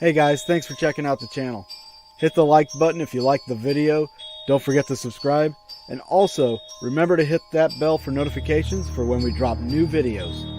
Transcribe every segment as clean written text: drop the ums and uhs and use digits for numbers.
Hey guys, thanks for checking out the channel. Hit the like button if you like the video. Don't forget to subscribe. And also, remember to hit that bell for notifications for when we drop new videos.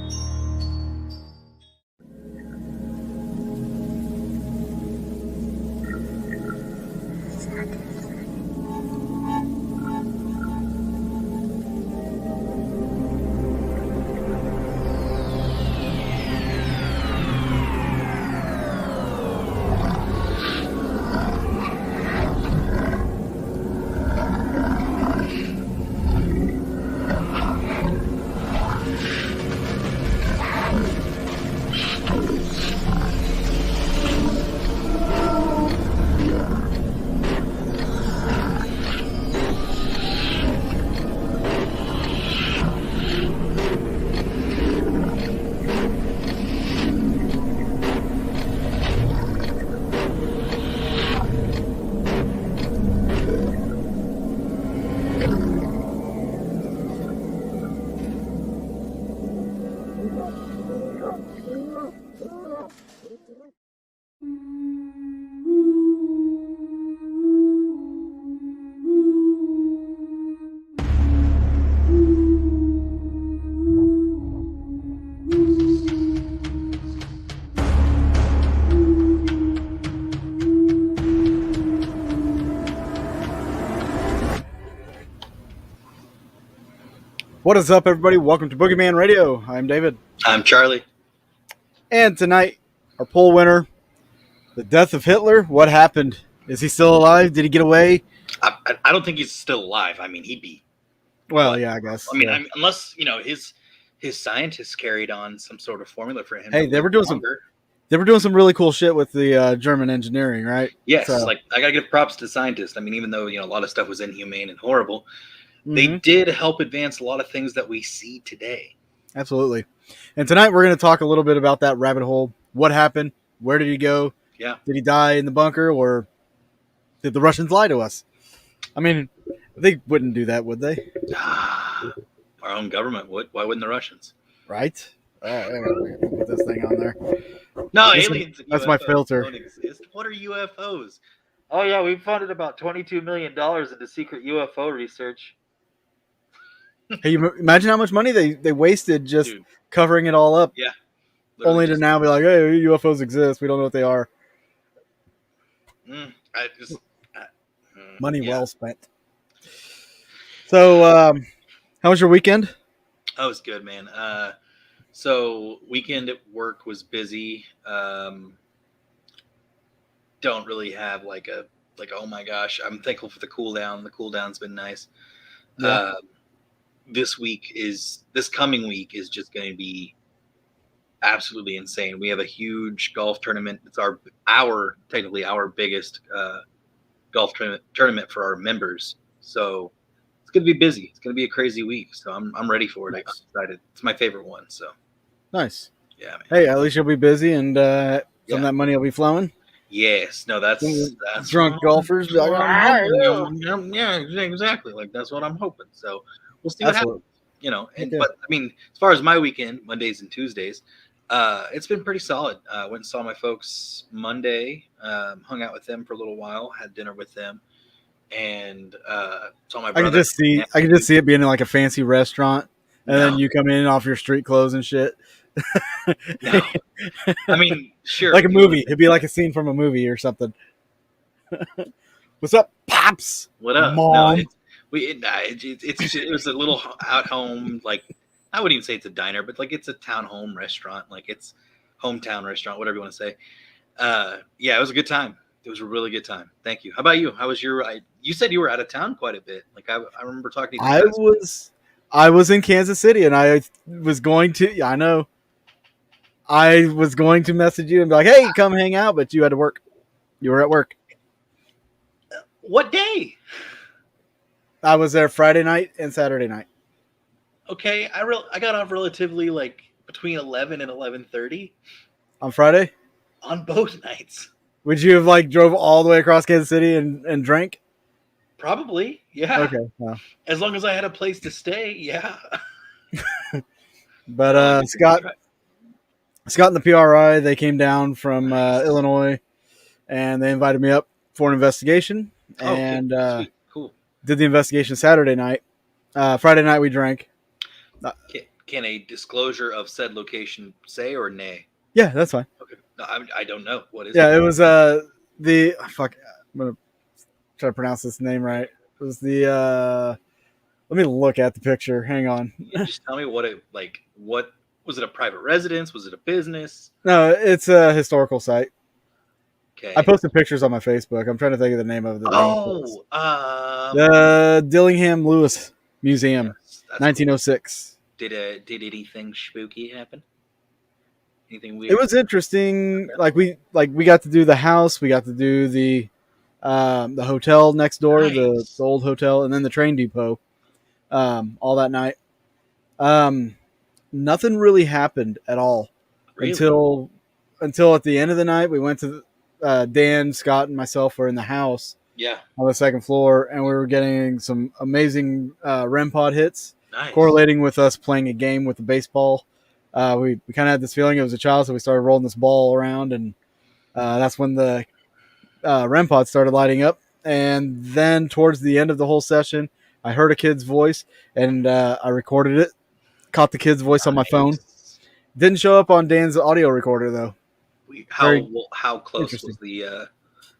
What is up, everybody? Welcome to Boogeyman Radio. I'm David. I'm Charlie. And tonight, our poll winner, the death of Hitler. What happened? Is he still alive? Did he get away? I don't think he's still alive. I mean, he'd be. Well, yeah, I guess. I mean, unless his scientists carried on some sort of formula for him. Hey, they were doing some really cool shit with the German engineering, right? Yes, like I gotta give props to scientists. I mean, even though a lot of stuff was inhumane and horrible, they did help advance a lot of things that we see today. Absolutely. And tonight we're going to talk a little bit about that rabbit hole. What happened? Where did he go? Yeah. Did he die in the bunker, or did the Russians lie to us? I mean, they wouldn't do that, would they? Our own government would. Why wouldn't the Russians? Right? I gotta put this thing on there. No, aliens. That's my filter. Don't exist. What are UFOs? Oh yeah, we funded about $22 million into secret UFO research. Hey, you imagine how much money they wasted just covering it all up. Yeah. Only to now be like, hey, UFOs exist. We don't know what they are. Money well spent. So, how was your weekend? Oh, it was good, man. So weekend at work was busy. Don't really have like oh my gosh, I'm thankful for the cool down. The cool down's been nice. Yeah. This coming week is just going to be absolutely insane. We have a huge golf tournament. It's technically our biggest golf tournament for our members. So it's going to be busy. It's going to be a crazy week. So I'm ready for it. I'm excited. It's my favorite one. So nice. Yeah, man. Hey, at least you'll be busy, and some of that money will be flowing. Yes. No, that's drunk golfers. Yeah, exactly. Like that's what I'm hoping. So we'll see what happens. But I mean, as far as my weekend, Mondays and Tuesdays, it's been pretty solid. Went and saw my folks Monday, hung out with them for a little while, had dinner with them, and saw my brother. I can just see it being in like a fancy restaurant, and then you come in off your street clothes and shit. No. I mean, sure. Like a movie. It'd be like a scene from a movie or something. What's up, Pops? What up? Mom? No, it was a little out home, like I wouldn't even say it's a diner, but like it's a town home restaurant, like it's hometown restaurant, whatever you want to say. Yeah, it was a good time. It was a really good time. Thank you. How about you? How was your? You said you were out of town quite a bit. Like I remember talking to you. I was in Kansas City, and I was going to. Yeah, I know. I was going to message you and be like, "Hey, come hang out," but you had to work. You were at work. What day? I was there Friday night and Saturday night. Okay, I got off relatively like between 11 and 11:30 on Friday. On both nights. Would you have like drove all the way across Kansas City and drank? Probably, yeah. Okay. Well. As long as I had a place to stay, yeah. But Scott and the PRI, they came down from Illinois, and they invited me up for an investigation, Oh, okay. and Sweet. Cool. did the investigation Saturday night. Friday night we drank. Can a disclosure of said location say or nay? Yeah, that's fine. Okay. No, I don't know. What is Yeah, it? it was fuck. I'm gonna try to pronounce this name right. It was the let me look at the picture. Hang on. You just tell me what it like. What was it? A private residence? Was it a business? No, it's a historical site. Okay. I posted pictures on my Facebook. I'm trying to think of the name of the dang place. Oh, The Dillingham Lewis Museum, yes, that's 1906. cool. Did anything spooky happen? Anything It weird? was interesting. We got to do the house. We got to do the hotel next door, the Nice. old hotel, and then the train depot. All that night. Nothing really happened at all Really? until at the end of the night. We went to Dan, Scott, and myself were in the house Yeah. on the second floor, and we were getting some amazing REM pod hits Nice. correlating with us playing a game with the baseball. We kind of had this feeling it was a child, so we started rolling this ball around, and that's when the REM pod started lighting up. And then towards the end of the whole session, I heard a kid's voice, and I recorded it. Caught the kid's voice on my phone. Didn't show up on Dan's audio recorder though. How close was the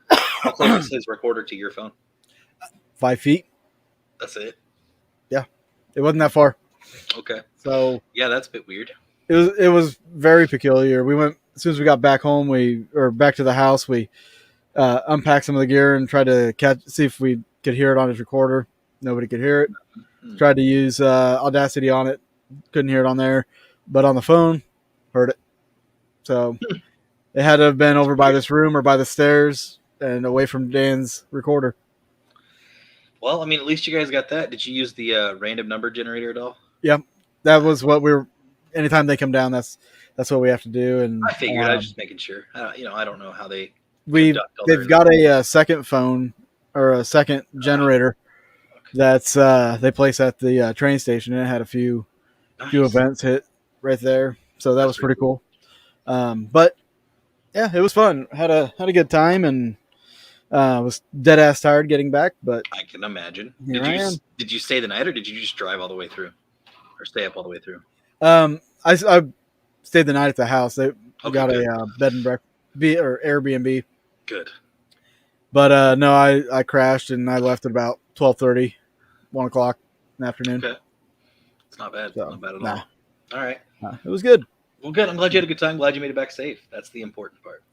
how close was his recorder to your phone? 5 feet. That's it. Yeah, it wasn't that far. Okay. So yeah, that's a bit weird. It was very peculiar. We went as soon as we got back home. Back to the house. We unpacked some of the gear and tried to see if we could hear it on his recorder. Nobody could hear it. Hmm. Tried to use Audacity on it. Couldn't hear it on there, but on the phone, heard it. So it had to have been over by this room or by the stairs and away from Dan's recorder. Well, I mean, at least you guys got that. Did you use the random number generator at all? Yep, that was what we were. Anytime they come down, that's what we have to do. And I figured. I was just making sure. I don't know how they've got a second phone or a second generator that's they place at the train station, and it had a few events hit right there, so that was pretty cool. But yeah, it was fun. Had a good time, and was dead ass tired getting back. But I can imagine. Did you stay the night, or did you just drive all the way through, or stay up all the way through? I stayed the night at the house. They got a bed and breakfast or Airbnb. Good. But no, I crashed and I left at about 12:30, 1 o'clock in the afternoon. Okay. It's not bad. So, not bad at all. All right. It was good. Well, good. I'm glad you had a good time. Glad you made it back safe. That's the important part.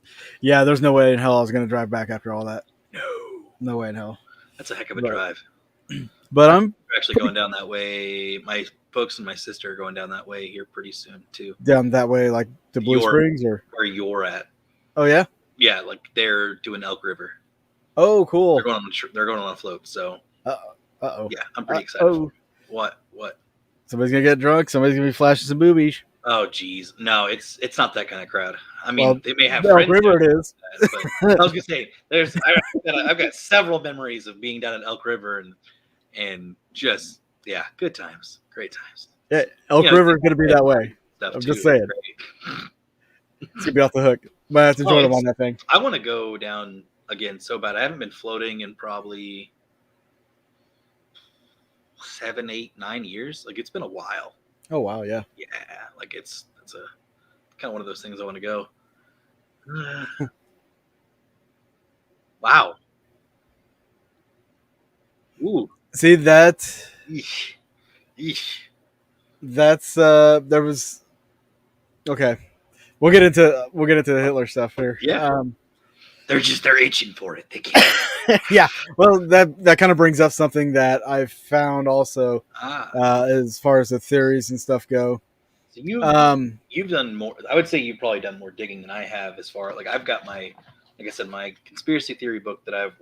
Yeah, there's no way in hell I was going to drive back after all that. No way in hell. That's a heck of a drive. But I'm actually going down that way. My folks and my sister are going down that way here pretty soon too. Down that way, like to Blue Springs, or where you're at? Oh yeah. Yeah, like they're doing Elk River. Oh, cool. They're going on a float. So. Uh-oh. Yeah, I'm pretty excited. For What? Somebody's gonna get drunk. Somebody's gonna be flashing some boobies. Oh, geez. No, it's not that kind of crowd. I mean, they may have Elk River. It is. That, but I was gonna say, I've got several memories of being down at Elk River and just good times, great times. Yeah, Elk River is gonna be that way. I'm just saying. It's gonna be off the hook. But I have to join them on that thing. I want to go down again so bad. I haven't been floating in probably 7, 8, 9 years. Like it's been a while. Oh wow, yeah. Yeah, like it's a kind of one of those things I want to go. Wow. Ooh. See that? Eesh. That's there was. Okay, we'll get into the Hitler stuff here. Yeah. They're itching for it. They can't. Yeah. Well, that kind of brings up something that I've found also as far as the theories and stuff go. So you've done more. I would say you've probably done more digging than I have. As far like I've got my conspiracy theory book that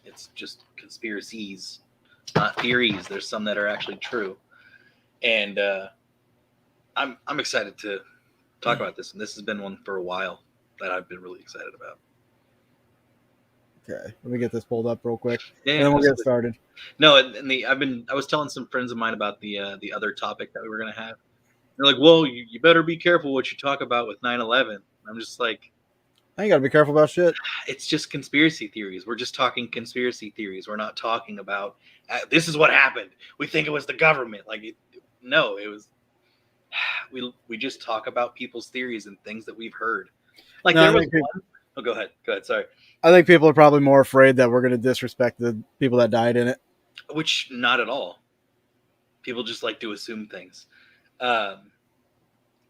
it's just conspiracies, not theories. There's some that are actually true, and I'm excited to talk about this. And this has been one for a while that I've been really excited about. Okay, let me get this pulled up real quick, and then we'll get started. No, I was telling some friends of mine about the other topic that we were going to have. They're like, well, you better be careful what you talk about with 9/11. I'm just like, I got to be careful about shit. It's just conspiracy theories. We're just talking conspiracy theories. We're not talking about this is what happened. We think it was the government. No, it was. We just talk about people's theories and things that we've heard. Like No, there was one. Oh, go ahead. Go ahead. Sorry. I think people are probably more afraid that we're going to disrespect the people that died in it. Which not at all. People just like to assume things.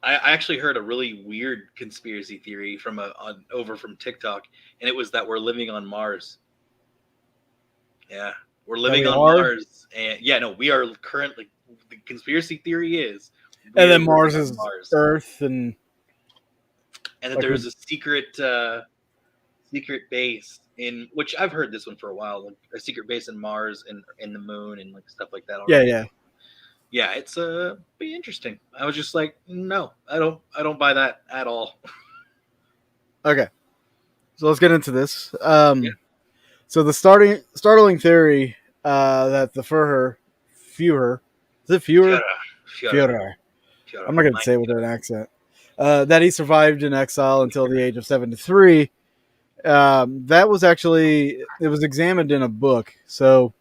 I actually heard a really weird conspiracy theory from over from TikTok, and it was that we're living on Mars. Yeah, we're living on Mars, and no, we are currently. The conspiracy theory is, and then Mars is Earth, and that there's a secret base in which I've heard this one for a while, like a secret base in Mars and in the moon and like stuff like that. Already. Yeah, it's be interesting. I was just like, no, I don't buy that at all. Okay, so let's get into this. So the startling theory that the Führer, is it Führer? Führer. I'm not going to say it with an accent. That he survived in exile until the age of 73. That was actually, it was examined in a book. So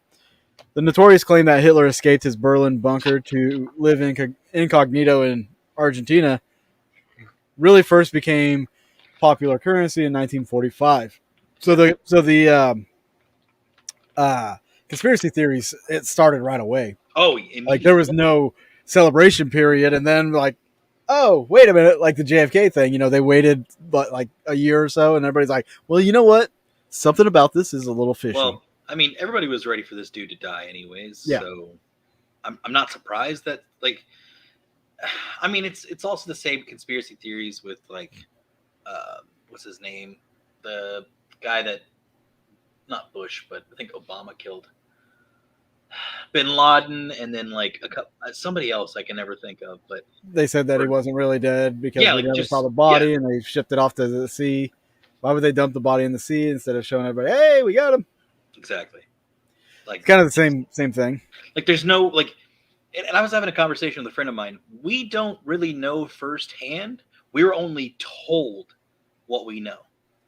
the notorious claim that Hitler escaped his Berlin bunker to live incognito in Argentina really first became popular currency in 1945. So the conspiracy theories, it started right away. Oh, like there was no celebration period, and then like, oh, wait a minute, like the JFK thing, they waited but like a year or so, and everybody's like, well, you know what? Something about this is a little fishy. Well, I mean, everybody was ready for this dude to die anyways. Yeah. So I'm not surprised that, like, I mean, it's also the same conspiracy theories with like, what's his name? The guy that, not Bush, but I think Obama killed Bin Laden, and then like somebody else I can never think of. But they said that he wasn't really dead because they never saw the body, and they shipped it off to the sea. Why would they dump the body in the sea instead of showing everybody, hey, we got him? Exactly. Like it's kind of the same thing. Like there's no like, and I was having a conversation with a friend of mine. We don't really know firsthand. We were only told what we know.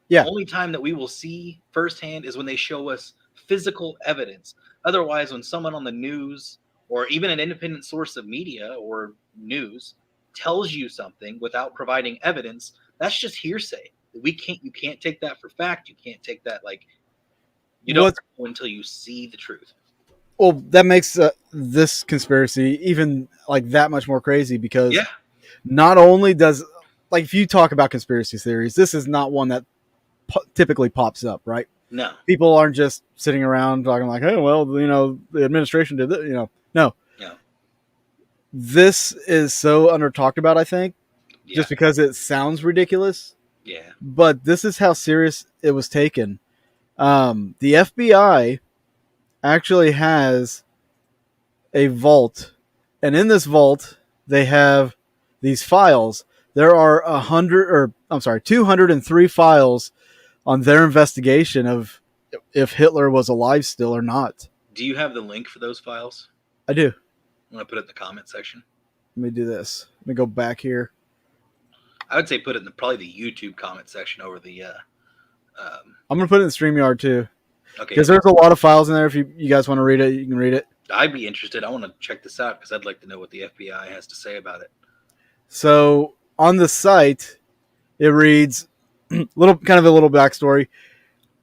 Yeah. The only time that we will see firsthand is when they show us physical evidence. Otherwise, when someone on the news or even an independent source of media or news tells you something without providing evidence, that's just hearsay. You can't take that for fact. You can't take that you don't know until you see the truth. Well, that makes this conspiracy even like that much more crazy because not only does, like, if you talk about conspiracy theories, this is not one that typically pops up, right? No. People aren't just sitting around talking like, hey, well, the administration did that, No. No. This is so under talked about, I think, just because it sounds ridiculous. Yeah. But this is how serious it was taken. The FBI actually has a vault, and in this vault, they have these files. There are 203 files on their investigation of if Hitler was alive still or not. Do you have the link for those files? I do. I'm going to put it in the comment section. Let me do this. Let me go back here. I would say put it in probably the YouTube comment section over the... I'm going to put it in StreamYard too. Okay. Because there's a lot of files in there. If you guys want to read it, you can read it. I'd be interested. I want to check this out because I'd like to know what the FBI has to say about it. So on the site, it reads a little backstory.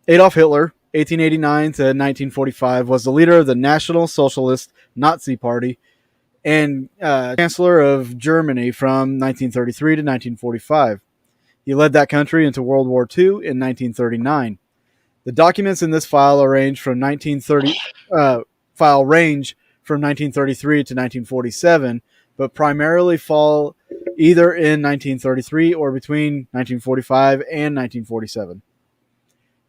Adolf Hitler, 1889 to 1945, was the leader of the National Socialist Nazi Party and Chancellor of Germany from 1933 to 1945. He led that country into World War II in 1939. The documents in this file range from 1933 to 1947, but primarily fall either in 1933 or between 1945 and 1947.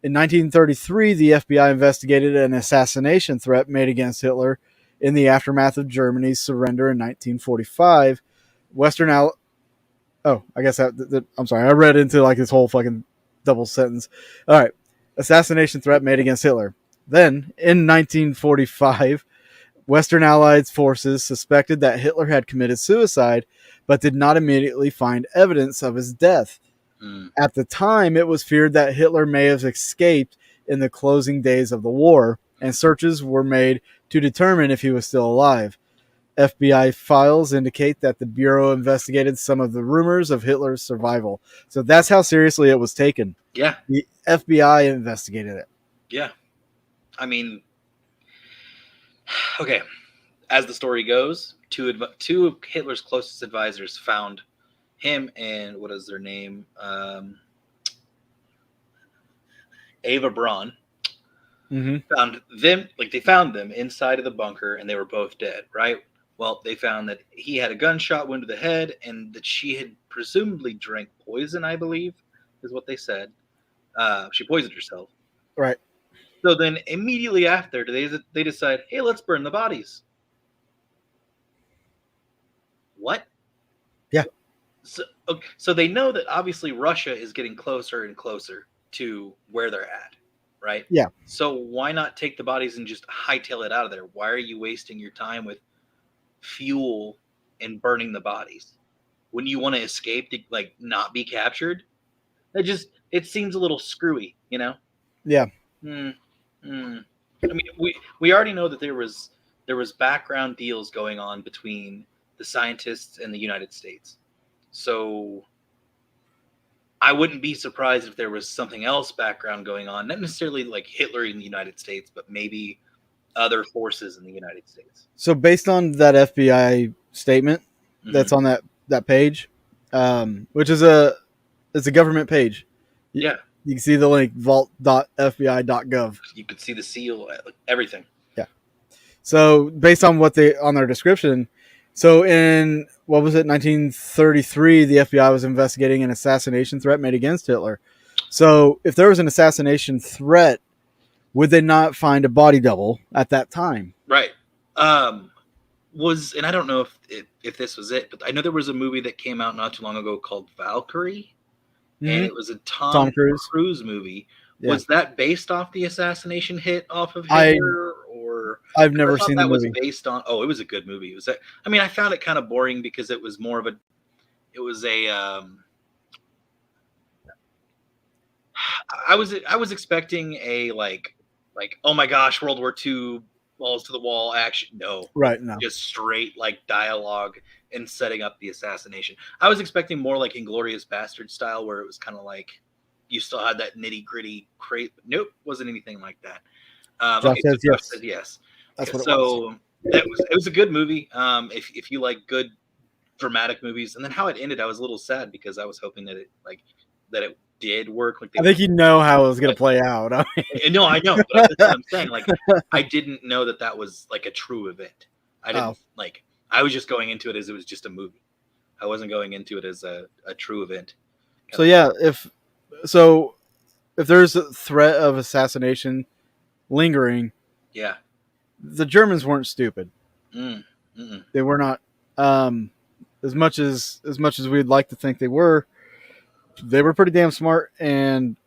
In 1933, the FBI investigated an assassination threat made against Hitler in the aftermath of Germany's surrender in 1945. I'm sorry. I read into like this whole fucking double sentence. All right. Assassination threat made against Hitler. Then, in 1945, Western Allied forces suspected that Hitler had committed suicide, but did not immediately find evidence of his death. Mm. At the time, it was feared that Hitler may have escaped in the closing days of the war, and searches were made to determine if he was still alive. FBI files indicate that the Bureau investigated some of the rumors of Hitler's survival. So that's how seriously it was taken. Yeah. The FBI investigated it. Yeah. I mean, okay. As the story goes, two of Hitler's closest advisors found him and what is their name? Ava Braun. Mm-hmm. They found them inside of the bunker and they were both dead, right? Well, they found that he had a gunshot wound to the head and that she had presumably drank poison, I believe, is what they said. She poisoned herself. Right. So then immediately after, they decide, hey, let's burn the bodies. What? Yeah. So they know that obviously Russia is getting closer and closer to where they're at, right? Yeah. So why not take the bodies and just hightail it out of there? Why are you wasting your time with fuel and burning the bodies? When you want to escape to like not be captured? It seems a little screwy, you know? Yeah. I mean, we already know that there was background deals going on between the scientists and the United States. So I wouldn't be surprised if there was something else background going on, not necessarily like Hitler in the United States, but maybe other forces in the United States. So based on that FBI statement that's on that page, which is it's a government page. Yeah. You can see the link vault.fbi.gov. You could see the seal, everything. Yeah. So based on on their description, so in what was it, 1933, the FBI was investigating an assassination threat made against Hitler. So if there was an assassination threat, would they not find a body double at that time? Right. And I don't know if this was it, but I know there was a movie that came out not too long ago called Valkyrie. Mm-hmm. And it was a Tom Cruise movie. Yeah. Was that based off the assassination hit off of Hitler, or I've never seen that the movie. Was based on? Oh, it was a good movie. It was that. I mean, I found it kind of boring because it was more of a. It was a. I was expecting a like oh my gosh, World War II balls to the wall action. No, right? No, just straight like dialogue and setting up the assassination. I was expecting more like Inglourious Bastard style, where it was kind of like you still had that nitty gritty crate. Nope, wasn't anything like that. Josh says yes. Josh said yes. That's what it was a good movie. If you like good dramatic movies, and then how it ended, I was a little sad because I was hoping that it did work. Like I think you know how it was going to play out. No, I know. But that's what I'm saying. Like, I didn't know that was like a true event. I didn't I was just going into it as it was just a movie. I wasn't going into it as a true event. So yeah, if there's a threat of assassination lingering, yeah, the Germans weren't stupid. They were not. As much as we'd like to think they were pretty damn smart, and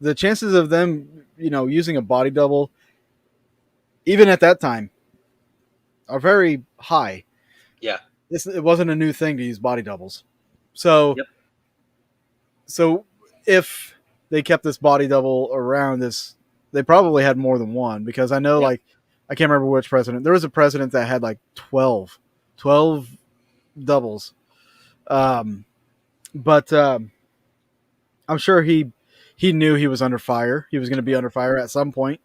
the chances of them, using a body double, even at that time, are very high. Yeah, it wasn't a new thing to use body doubles, so so if they kept this body double around, they probably had more than one, because I know like I can't remember which president. There was a president that had like 12 doubles. But I'm sure he knew he was under fire. He was going to be under fire at some point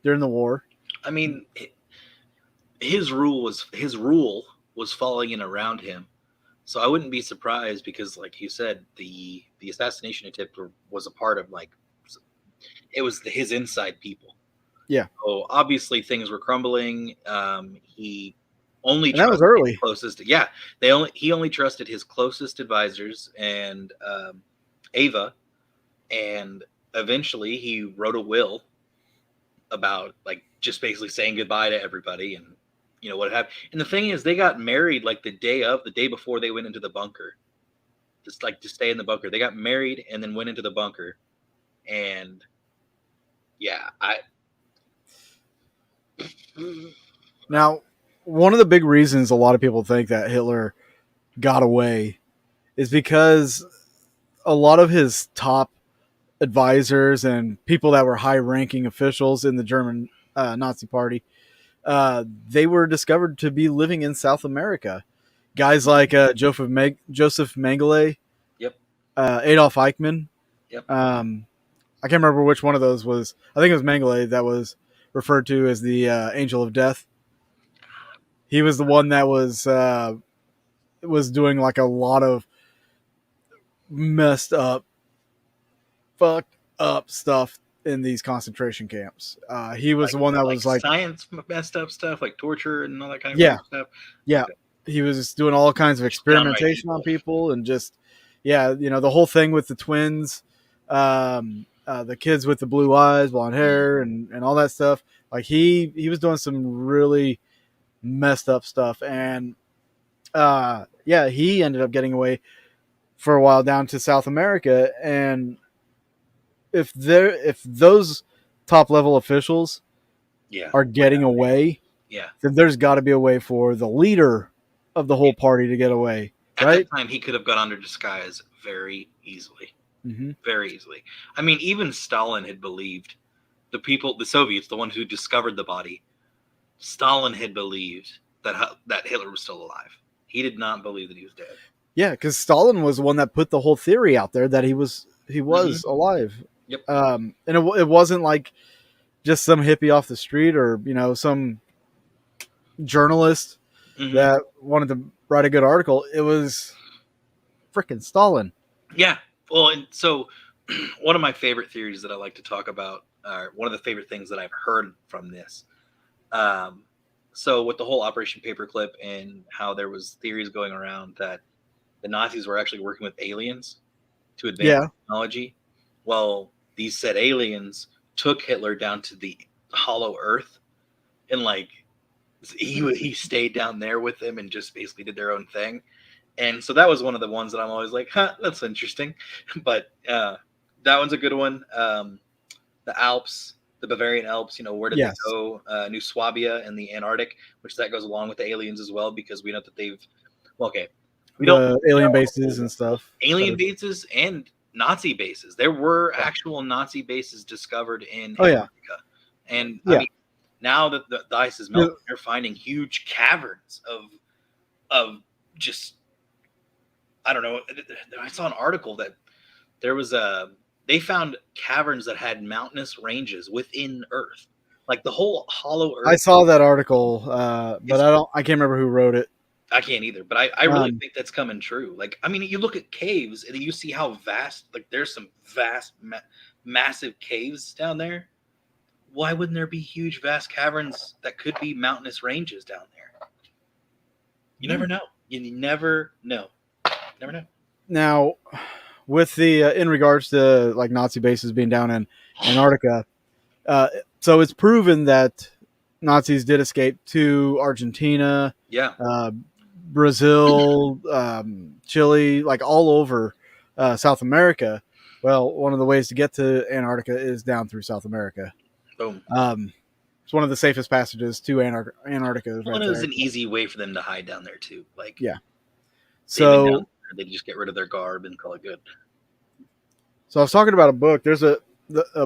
during the war. I mean, his rule was falling in around him. So I wouldn't be surprised, because like you said, the assassination attempt was a part of it was his inside people. Yeah. So obviously things were crumbling. He only that was early. Closest. Yeah. He only trusted his closest advisors and Ava, and eventually he wrote a will about like just basically saying goodbye to everybody, and what happened. And the thing is, they got married like the day before they went into the bunker. Just like to stay in the bunker. They got married and then went into the bunker. And yeah, Now, one of the big reasons a lot of people think that Hitler got away is because a lot of his top advisors and people that were high-ranking officials in the German Nazi Party, they were discovered to be living in South America. Guys like Joseph Mengele, Yep. Adolf Eichmann. Yep. I can't remember which one of those was. I think it was Mengele that was referred to as the Angel of Death. He was the one that was doing like a lot of messed up, fucked up stuff in these concentration camps. He was Like the one that like was like, science messed up stuff, like torture and all that kind of yeah, weird stuff. yeah. Okay. He was doing all kinds of Downright experimentation on evil. people and just, yeah, the whole thing with the twins, the kids with the blue eyes, blonde hair, and all that stuff. Like he was doing some really messed up stuff, and yeah, he ended up getting away for a while down to South America. And if those top level officials Yeah. are getting away, Yeah. then there's got to be a way for the leader of the whole party to get away, At right? that time, he could have got under disguise very easily. Mm-hmm. Very easily. I mean, even Stalin had believed the Soviets, the ones who discovered the body. Stalin had believed that Hitler was still alive. He did not believe that he was dead. Yeah, because Stalin was the one that put the whole theory out there that he was alive. Yep. And it wasn't like just some hippie off the street or some journalist that wanted to write a good article. It was freaking Stalin. Yeah. Well, and so one of my favorite theories that I like to talk about, or one of the favorite things that I've heard from this. So with the whole Operation Paperclip and how there was theories going around that the Nazis were actually working with aliens to advance technology. Well, these said aliens took Hitler down to the hollow earth and like he stayed down there with them and just basically did their own thing. And so that was one of the ones that I'm always like, huh, that's interesting. But that one's a good one. The Alps, the Bavarian Alps, where did they go? New Swabia and the Antarctic, which that goes along with the aliens as well, because we know that they've, we don't alien bases and stuff. Alien bases and Nazi bases. There were actual Nazi bases discovered in Antarctica. And I mean, now that the ice is melting, they're finding huge caverns of just, I don't know. I saw an article that there was they found caverns that had mountainous ranges within Earth, like the whole hollow Earth. I saw that article, but I can't remember who wrote it. I can't either, but I really think that's coming true. Like, I mean, you look at caves and you see how vast, like there's some vast, massive caves down there. Why wouldn't there be huge, vast caverns that could be mountainous ranges down there? You never know. You never know. Never know. Now, with the in regards to like Nazi bases being down in Antarctica, so it's proven that Nazis did escape to Argentina, Brazil, Chile, like all over South America. Well, one of the ways to get to Antarctica is down through South America. Boom. It's one of the safest passages to Antarctica. Well, it was an easy way for them to hide down there too. Like, so they just get rid of their garb and call it good. So I was talking about a book. There's a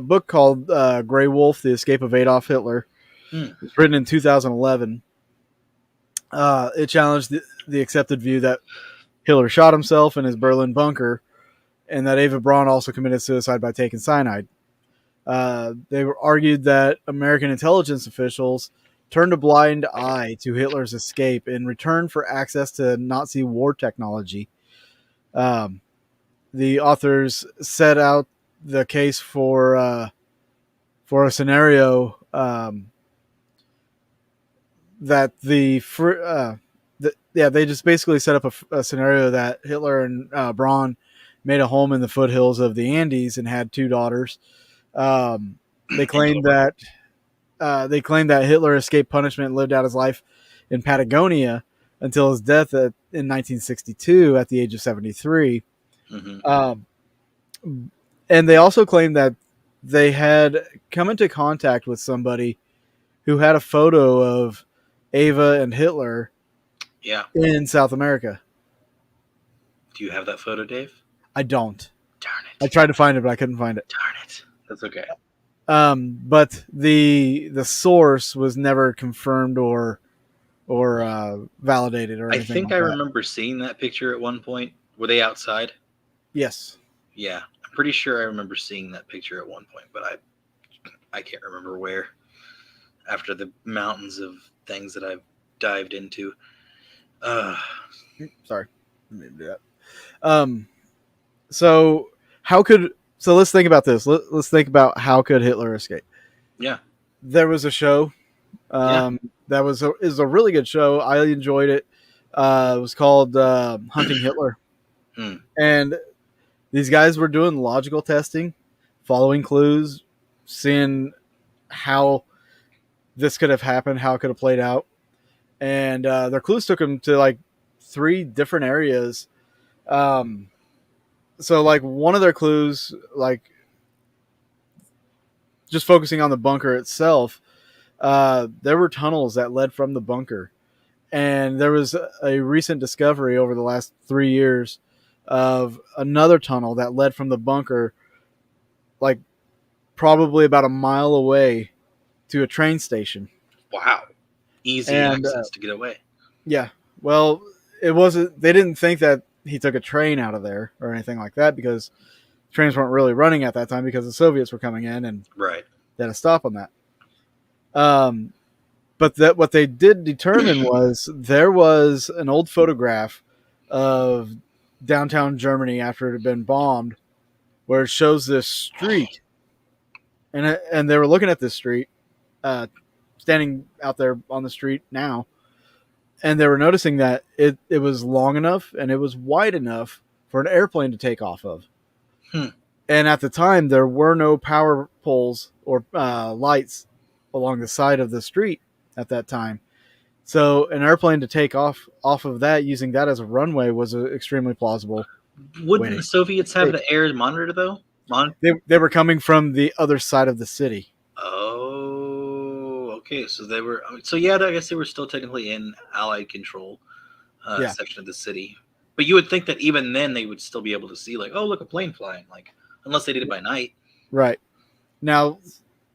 book called Grey Wolf: The Escape of Adolf Hitler. It's written in 2011. It challenged the accepted view that Hitler shot himself in his Berlin bunker, and that Eva Braun also committed suicide by taking cyanide. They argued that American intelligence officials turned a blind eye to Hitler's escape in return for access to Nazi war technology. The authors set out the case for a scenario that they just basically set up a scenario that Hitler and Braun made a home in the foothills of the Andes and had two daughters. They claimed that Hitler escaped punishment and lived out his life in Patagonia until his death in 1962 at the age of 73. And they also claimed that they had come into contact with somebody who had a photo of Ava and Hitler in South America. Do you have that photo, Dave? I don't. I tried to find it, but I couldn't find it. Darn it. That's okay. But the source was never confirmed or validated or I anything think like I that. remember seeing that picture at one point. Were they outside? Yes. Yeah, I'm pretty sure I remember seeing that picture at one point, but I can't remember where. After the mountains of things that I've dived into. Sorry. Let me do that. So how could so let's think about this. Let's think about how could Hitler escape. Yeah. There was a show Yeah. that is a really good show. I enjoyed it. It was called Hunting Hitler, Hmm. and these guys were doing logical testing, following clues, seeing how this could have happened, how it could have played out, and their clues took them to like 3 different areas. So like one of their clues, like just focusing on the bunker itself, there were tunnels that led from the bunker, and there was a recent discovery over the last 3 years of another tunnel that led from the bunker, like probably about a mile away to a train station. Wow. Easy And access to get away. yeah, well, it wasn't. They didn't think that he took a train out of there or anything like that because trains weren't really running at that time because the Soviets were coming in and Right. they had to stop on that. But that what they did determine was there was an old photograph of downtown Germany after it had been bombed, where it shows this street, and they were looking at this street, standing out there on the street now, and they were noticing that it was long enough and it was wide enough for an airplane to take off of. Hmm. And at the time, there were no power poles or lights along the side of the street at that time. So an airplane to take off of that, using that as a runway, was an extremely plausible way Wouldn't to the Soviets have escape. an air monitor though? They were coming from the other side of the city. Oh, okay. So they were. So yeah, I guess they were still technically in Allied control Yeah. section of the city. But you would think that even then they would still be able to see, like, oh, look, a plane flying. Like, unless they did it by night. Right. Now,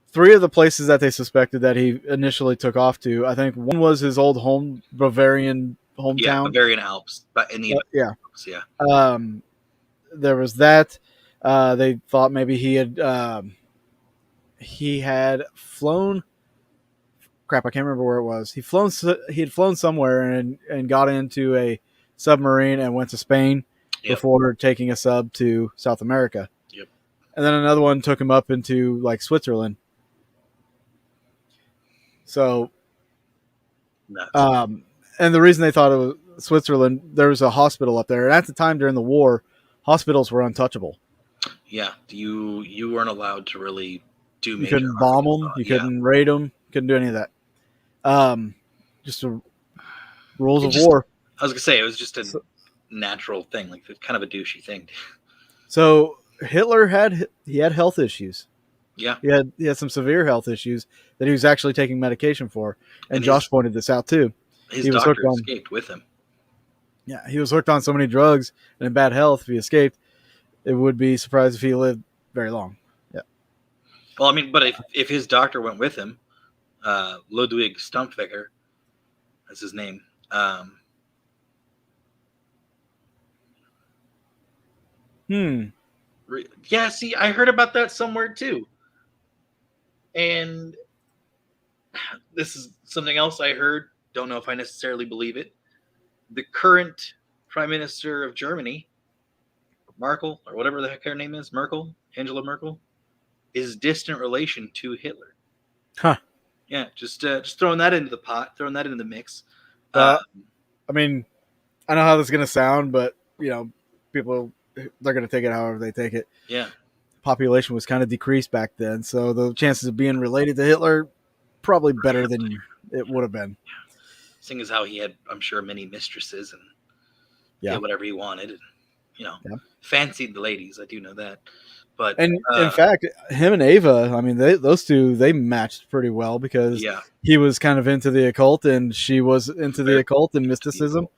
3 of the places that they suspected that he initially took off to, I think one was his old home, Bavarian Yeah, hometown. Bavarian Alps, but in the Yeah. Alps, yeah. There was that. They thought maybe he had flown. Crap, I can't remember where it was. He had flown somewhere and got into a submarine and went to Spain before taking a sub to South America. Yep. And then another one took him up into like Switzerland. So, and the reason they thought it was Switzerland, there was a hospital up there, and at the time during the war, hospitals were untouchable. Yeah, you weren't allowed to really do. You couldn't bomb them. You couldn't raid them. Couldn't do any of that. Just the rules of war. I was gonna say it was just a natural thing, like kind of a douchey thing. So Hitler had health issues. Yeah, he had some severe health issues that he was actually taking medication for, and Josh pointed this out too. His doctor escaped with him. Yeah, he was hooked on so many drugs and in bad health. If he escaped, it would be surprised if he lived very long. Yeah. Well, I mean, but if his doctor went with him, Ludwig Stumpfegger, that's his name. Yeah, see, I heard about that somewhere too. And this is something else I heard. Don't know if I necessarily believe it. The current Prime Minister of Germany, Merkel, or whatever the heck her name is, Angela Merkel, is distant relation to Hitler. Huh. Yeah, just throwing that into the pot, throwing that into the mix. I mean, I know how this is going to sound, but, people, they're going to take it however they take it. Yeah. Population was kind of decreased back then, so the chances of being related to Hitler probably better than it would have been. Yeah. Seeing as how he had, I'm sure, many mistresses and did whatever he wanted, and fancied the ladies. I do know that. But in fact, him and Ava, I mean, those two, they matched pretty well because he was kind of into the occult and she was into the occult and mysticism.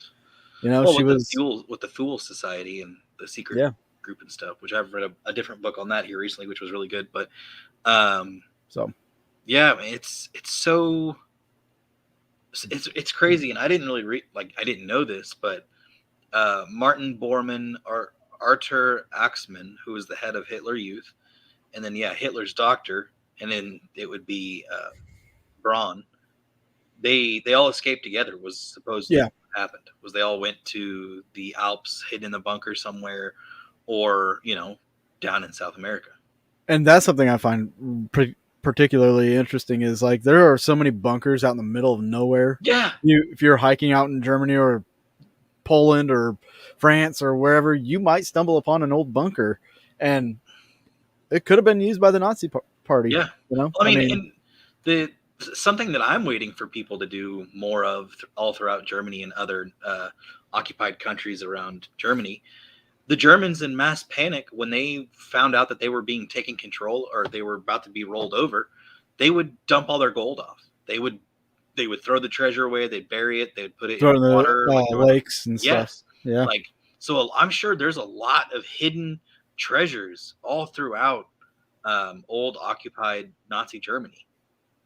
She was with the Thule Society and the secret. Yeah. group and stuff, which I've read a different book on that here recently, which was really good. But um, So yeah, it's crazy, and I didn't really I didn't know this, but Martin Bormann or Arthur Axmann, who was the head of Hitler Youth, and then Hitler's doctor, and then it would be Braun. They all escaped together. Was supposedly yeah, what happened. Was they all went to the Alps, hid in the bunker somewhere, or down in South America. and that's something I find particularly interesting. Is like there are so many bunkers out in the middle of nowhere. Yeah, If you're hiking out in Germany or Poland or France or wherever, you might stumble upon an old bunker, and it could have been used by the Nazi party. yeah. You know, Well, I I mean, mean, and the something that I'm waiting for people to do more of all throughout Germany and other occupied countries around Germany. The Germans in mass panic when they found out that they were being taken control or they were about to be rolled over, they would dump all their gold off. They would throw the treasure away. They'd bury it. They would put it in throwing the water. Like there was, lakes and stuff. yes, Yeah, like so. I'm sure there's a lot of hidden treasures all throughout old occupied Nazi Germany,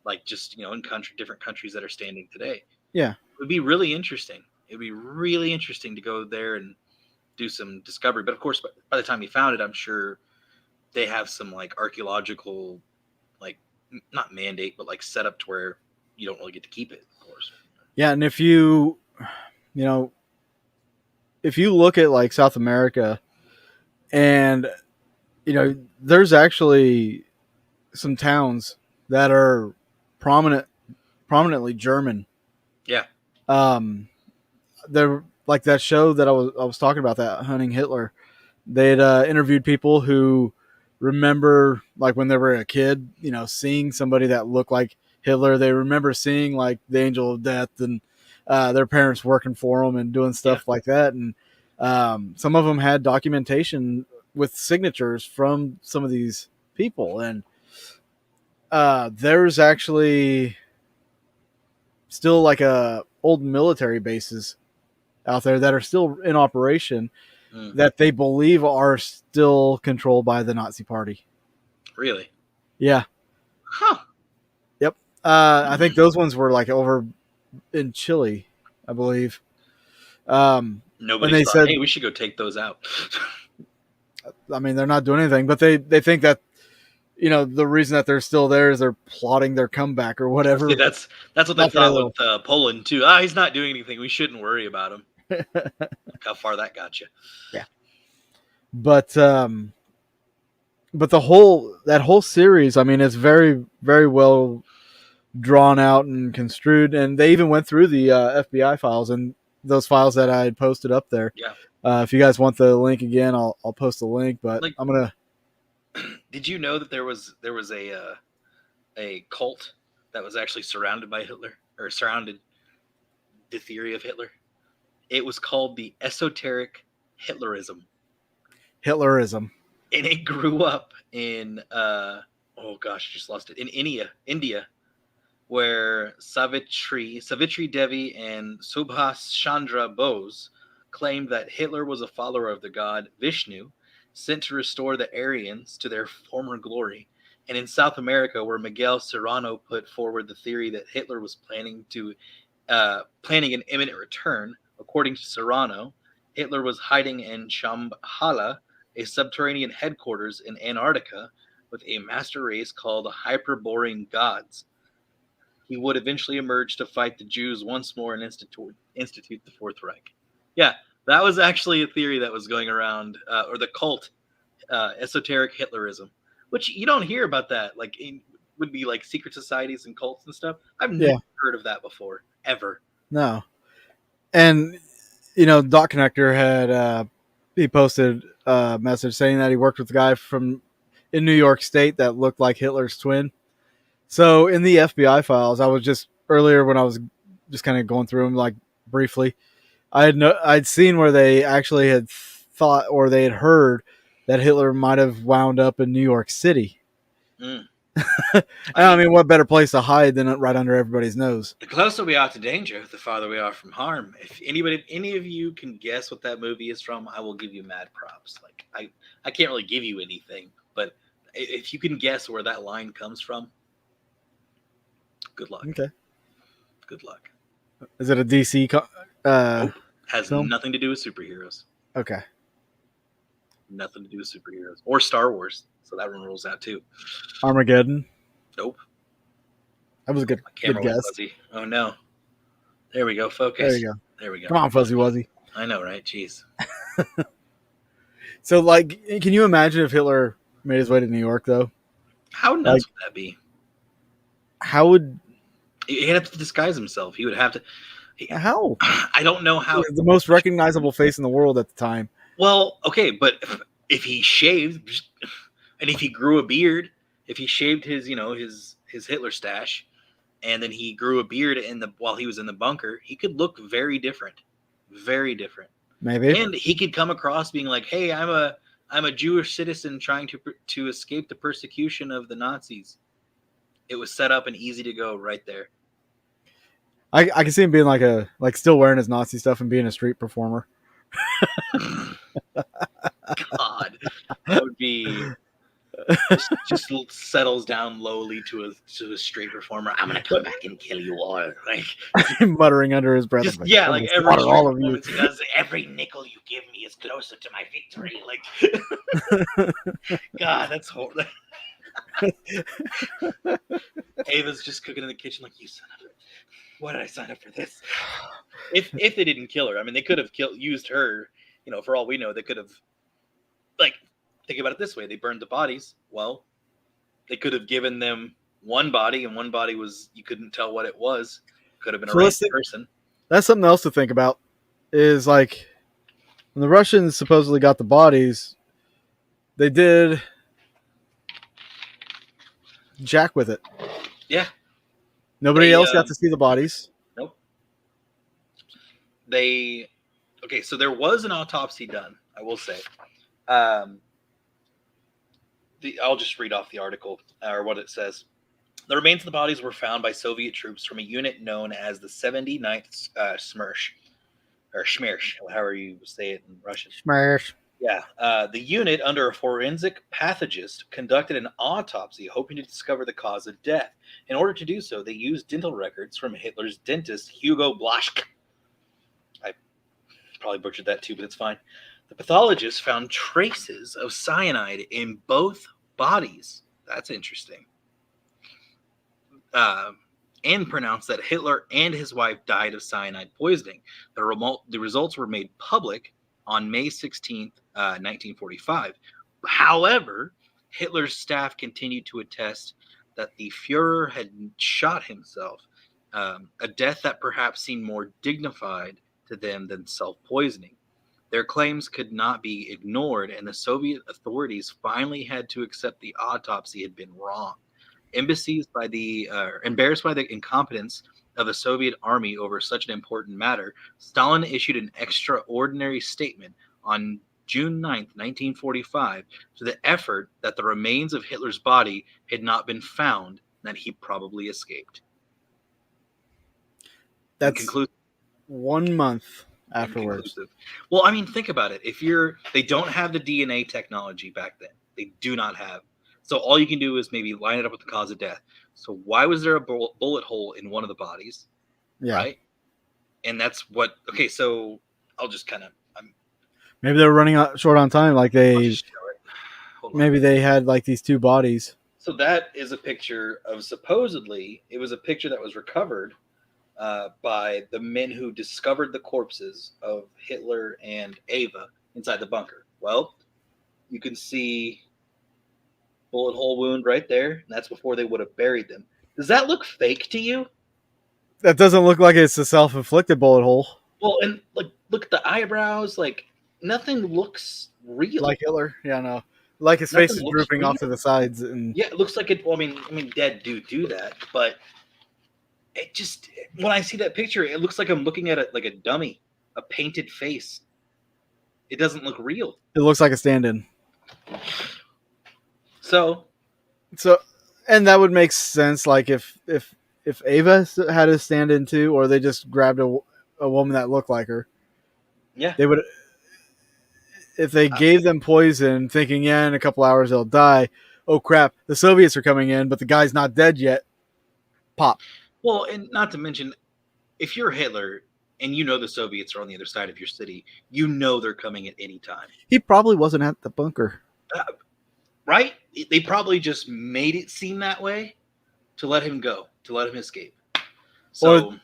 like just in different countries that are standing today. yeah. It would be really interesting. It'd be really interesting to go there and do some discovery. But of course, by the time he found it, I'm sure they have some like archaeological, like not mandate, but like set up to where you don't really get to keep it. Of course. Yeah, and if you know, if you look at like South America, and there's actually some towns that are prominently German. Yeah. They're like that show that I was talking about, that Hunting Hitler. They'd interviewed people who remember like when they were a kid, seeing somebody that looked like Hitler. They remember seeing like the Angel of Death and their parents working for them and doing stuff like that. And some of them had documentation with signatures from some of these people. And there's actually still like old military bases out there that are still in operation that they believe are still controlled by the Nazi party. Really? Yeah. Huh. Yep. I think those ones were like over in Chile, I believe. Nobody thought, hey, we should go take those out. I mean, they're not doing anything, but they think that the reason that they're still there is they're plotting their comeback or whatever. See, that's what they thought with Poland too. He's not doing anything. We shouldn't worry about him. Look how far that got you. Yeah. But that whole series, I mean, it's very, very well drawn out and construed, and they even went through the FBI files and those files that I had posted up there. Yeah. If you guys want the link again, I'll post the link. But I'm gonna. Did you know that there was a cult that was actually surrounded by Hitler, or surrounded the theory of Hitler? It was called the esoteric Hitlerism. Hitlerism. And it grew up in oh gosh, I just lost it. In India, where Savitri Devi and Subhas Chandra Bose claimed that Hitler was a follower of the god Vishnu, sent to restore the Aryans to their former glory. And in South America, where Miguel Serrano put forward the theory that Hitler was planning an imminent return. According to Serrano, Hitler was hiding in Shambhala, a subterranean headquarters in Antarctica, with a master race called the Hyperborean Gods. He would eventually emerge to fight the Jews once more and institute the Fourth Reich. Yeah, that was actually a theory that was going around, or the cult, esoteric Hitlerism, which you don't hear about that. Like, it would be like secret societies and cults and stuff. I've never heard of that before, ever. No. And, Dot Connector had, he posted a message saying that he worked with a guy in New York State that looked like Hitler's twin. So in the FBI files, I was just earlier when I was just kind of going through them like briefly, I'd seen where they actually had thought or they had heard that Hitler might have wound up in New York City. I I mean, mean, what better place to hide than right under everybody's nose? the closer we are to danger, the farther we are from harm. If any of you can guess what that movie is from, I will give you mad props. Like I can't really give you anything, but if you can guess where that line comes from, good luck. Okay. Good luck. Is it a DC Nope. Has film? nothing to do with superheroes. Okay. Nothing to do with superheroes or Star Wars. So that one rules out too. Armageddon. Nope. That was a good My camera went guess. fuzzy. Oh no. There we go. There Focus. you go. There we go. Come on, Fuzzy Wuzzy. I know, right? Jeez. So, like, can you imagine if Hitler made his way to New York, though? How Like, nuts would that be? how would He'd have to disguise himself. He would have to. how I don't know how. the most recognizable face in the world at the time? Well, okay, but if he shaved and if he grew a beard, if he shaved his, his Hitler stash, and then he grew a beard while he was in the bunker, he could look very different, Maybe. and he could come across being like, "Hey, I'm a Jewish citizen trying to escape the persecution of the Nazis." It was set up and easy to go right there. I can see him being like still wearing his Nazi stuff and being a street performer. God, that would be just settles down lowly to a straight performer. I'm gonna come back and kill you all. Like Muttering under his breath. just Like, yeah, "I'm like gonna every slaughter straight all of you." performance he does, every nickel you give me is closer to my victory. Like God, that's horrible. Ava's just cooking in the kitchen like, you son of a, why did I sign up for this? If they didn't kill her, I mean, they could have used her. For all we know, they could have. Like, think about it this way: they burned the bodies. Well, they could have given them one body, and one body was you couldn't tell what it was. Could have been a random person. That's something else to think about. Is like when the Russians supposedly got the bodies, they did jack with it. Yeah. Nobody else got to see the bodies. Nope. Okay, so there was an autopsy done, I will say. I'll just read off the article or what it says. The remains of the bodies were found by Soviet troops from a unit known as the 79th Smersh, or Shmersh, however you say it in Russian. Smash. Yeah. The unit, under a forensic pathologist, conducted an autopsy hoping to discover the cause of death. In order to do so, they used dental records from Hitler's dentist, Hugo Blaschke. I probably butchered that too, but it's fine. The pathologist found traces of cyanide in both bodies. That's interesting. And pronounced that Hitler and his wife died of cyanide poisoning. The results were made public on May 16th, 1945. However, Hitler's staff continued to attest that the Fuhrer had shot himself, a death that perhaps seemed more dignified to them than self-poisoning. Their claims could not be ignored, and the Soviet authorities finally had to accept the autopsy had been wrong. Embassies embarrassed by the incompetence of the Soviet army over such an important matter, Stalin issued an extraordinary statement on June 9th, 1945, to the effort that the remains of Hitler's body had not been found, and that he probably escaped. That's Inconclusive. 1 month afterwards. Well, I mean, think about it. They don't have the DNA technology back then. They do not have. So all you can do is maybe line it up with the cause of death. So why was there a bullet hole in one of the bodies? Yeah. Right. And that's what. Okay, so I'll just kind of. Maybe they were running short on time. Like maybe they had like these two bodies. So that is a picture of supposedly it was a picture that was recovered by the men who discovered the corpses of Hitler and Ava inside the bunker. Well, you can see bullet hole wound right there. And that's before they would have buried them. Does that look fake to you? That doesn't look like it's a self-inflicted bullet hole. Well, and like look at the eyebrows. Like nothing looks real. Like Hitler, yeah, no. Like his face is drooping off to the sides, and yeah, it looks like it. Well, I mean, dead do that, but it just when I see that picture, it looks like I'm looking at it like a dummy, a painted face. It doesn't look real. It looks like a stand-in. So And that would make sense. Like if Ava had a stand-in too, or they just grabbed a woman that looked like her, Yeah. they would. If they gave them poison, thinking, yeah, in a couple hours they'll die. Oh crap! The Soviets are coming in, but the guy's not dead yet. Pop. Well, and not to mention, if you're Hitler and you know the Soviets are on the other side of your city, you know they're coming at any time. He probably wasn't at the bunker. Right? They probably just made it seem that way to let him go, to let him escape. So,